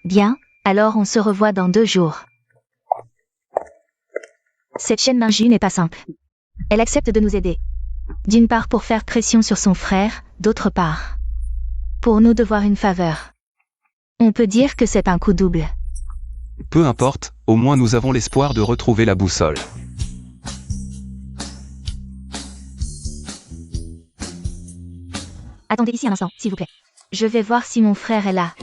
Bien, alors on se revoit dans 2 jours. Cette Shen Minju n'est pas simple. Elle accepte de nous aider. D'une part pour faire pression sur son frère, d'autre part pour nous devoir une faveur. On peut dire que c'est un coup double. Peu importe, au moins nous avons l'espoir de retrouver la boussole. Attendez ici un instant, s'il vous plaît. Je vais voir si mon frère est là.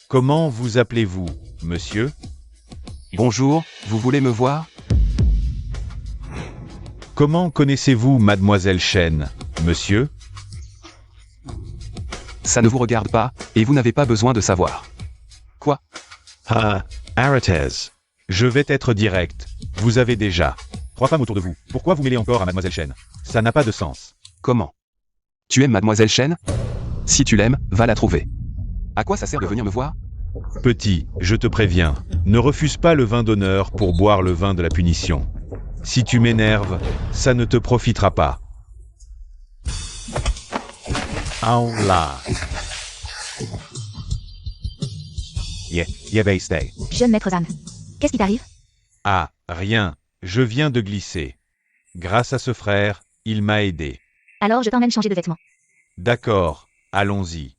Comment vous appelez-vous, monsieur? Bonjour, vous voulez me voir? Comment connaissez-vous Mademoiselle Chen, monsieur? Ça ne vous regarde pas, et vous n'avez pas besoin de savoir. Quoi? Ah, Arates. Je vais être direct. Vous avez déjà 3 femmes autour de vous. Pourquoi vous mêlez encore à Mademoiselle Chen? Ça n'a pas de sens. Comment? Tu aimes Mademoiselle Chen? Si tu l'aimes, va la trouver. À quoi ça sert de venir me voir? Petit, je te préviens, ne refuse pas le vin d'honneur pour boire le vin de la punition. Si tu m'énerves, ça ne te profitera pas. Oh là. Yeah, stay. Jeune maître Zan. Qu'est-ce qui t'arrive? Ah, rien, je viens de glisser. Grâce à ce frère, il m'a aidé. Alors je t'emmène changer de vêtements. D'accord, allons-y.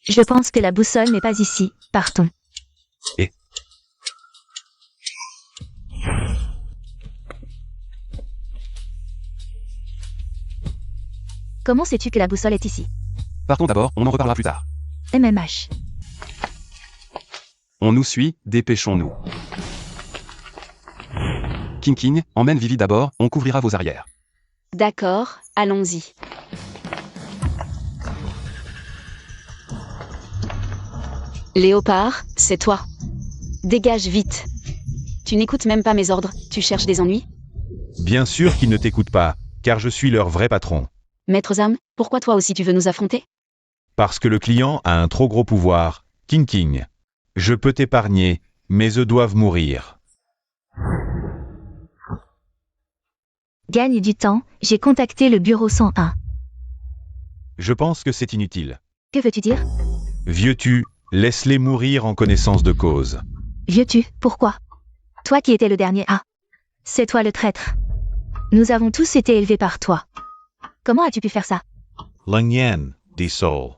Je pense que la boussole n'est pas ici. Partons. Comment sais-tu que la boussole est ici? Partons d'abord, on en reparlera plus tard. MMH. On nous suit, dépêchons-nous. King, emmène Vivi d'abord, on couvrira vos arrières. D'accord, allons-y. Léopard, c'est toi. Dégage vite. Tu n'écoutes même pas mes ordres, tu cherches des ennuis? Bien sûr qu'ils ne t'écoutent pas, car je suis leur vrai patron. Maître Zam, pourquoi toi aussi tu veux nous affronter? Parce que le client a un trop gros pouvoir. King. Je peux t'épargner, mais eux doivent mourir. Gagne du temps, j'ai contacté le bureau 101. Je pense que c'est inutile. Que veux-tu dire? Vieux-tu, laisse-les mourir en connaissance de cause. Vieux-tu, pourquoi? Toi qui étais le dernier A. C'est toi le traître. Nous avons tous été élevés par toi. Comment as-tu pu faire ça? Lung Yen, dit Soul.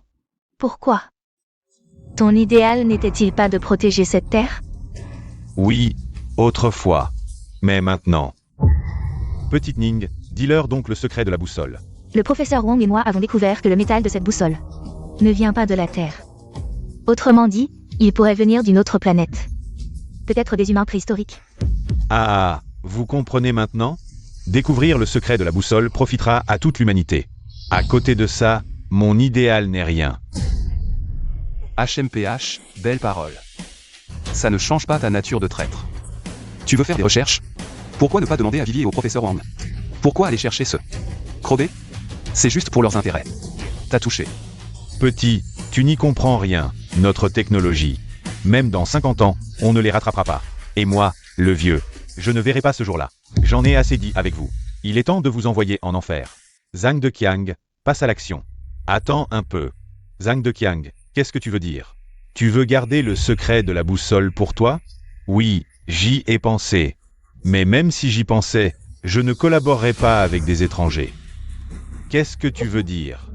Pourquoi? Ton idéal n'était-il pas de protéger cette terre? Oui, autrefois. Mais maintenant. Petite Ning, dis-leur donc le secret de la boussole. Le professeur Wong et moi avons découvert que le métal de cette boussole ne vient pas de la Terre. Autrement dit, il pourrait venir d'une autre planète. Peut-être des humains préhistoriques. Ah, vous comprenez maintenant? Découvrir le secret de la boussole profitera à toute l'humanité. À côté de ça, mon idéal n'est rien. HMPH, belle parole. Ça ne change pas ta nature de traître. Tu veux faire des recherches? Pourquoi ne pas demander à Vivi et au professeur Wang? Pourquoi aller chercher ce Krobé? C'est juste pour leurs intérêts. T'as touché. Petit, tu n'y comprends rien, notre technologie. Même dans 50 ans, on ne les rattrapera pas. Et moi, le vieux, je ne verrai pas ce jour-là. J'en ai assez dit avec vous. Il est temps de vous envoyer en enfer. Zhang de Qiang, passe à l'action. Attends un peu. Zhang de Qiang, qu'est-ce que tu veux dire? Tu veux garder le secret de la boussole pour toi? Oui, j'y ai pensé. Mais même si j'y pensais, je ne collaborerai pas avec des étrangers. Qu'est-ce que tu veux dire?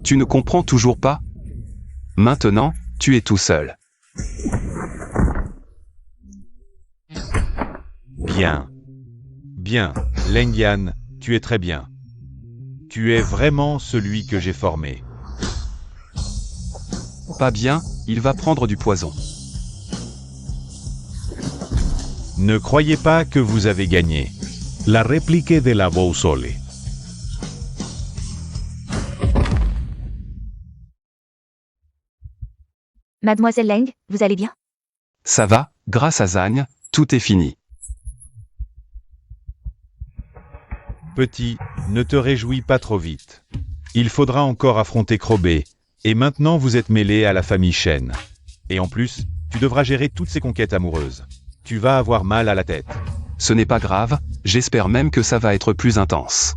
Tu ne comprends toujours pas? Maintenant, tu es tout seul. Bien. Bien, Leng Yan, tu es très bien. Tu es vraiment celui que j'ai formé. Pas bien, il va prendre du poison. Ne croyez pas que vous avez gagné. La réplique de la boussole. Mademoiselle Leng, vous allez bien? Ça va, grâce à Zhang, tout est fini. Petit, ne te réjouis pas trop vite. Il faudra encore affronter Krobé, et maintenant vous êtes mêlé à la famille Shen. Et en plus, tu devras gérer toutes ces conquêtes amoureuses. Tu vas avoir mal à la tête. Ce n'est pas grave, j'espère même que ça va être plus intense.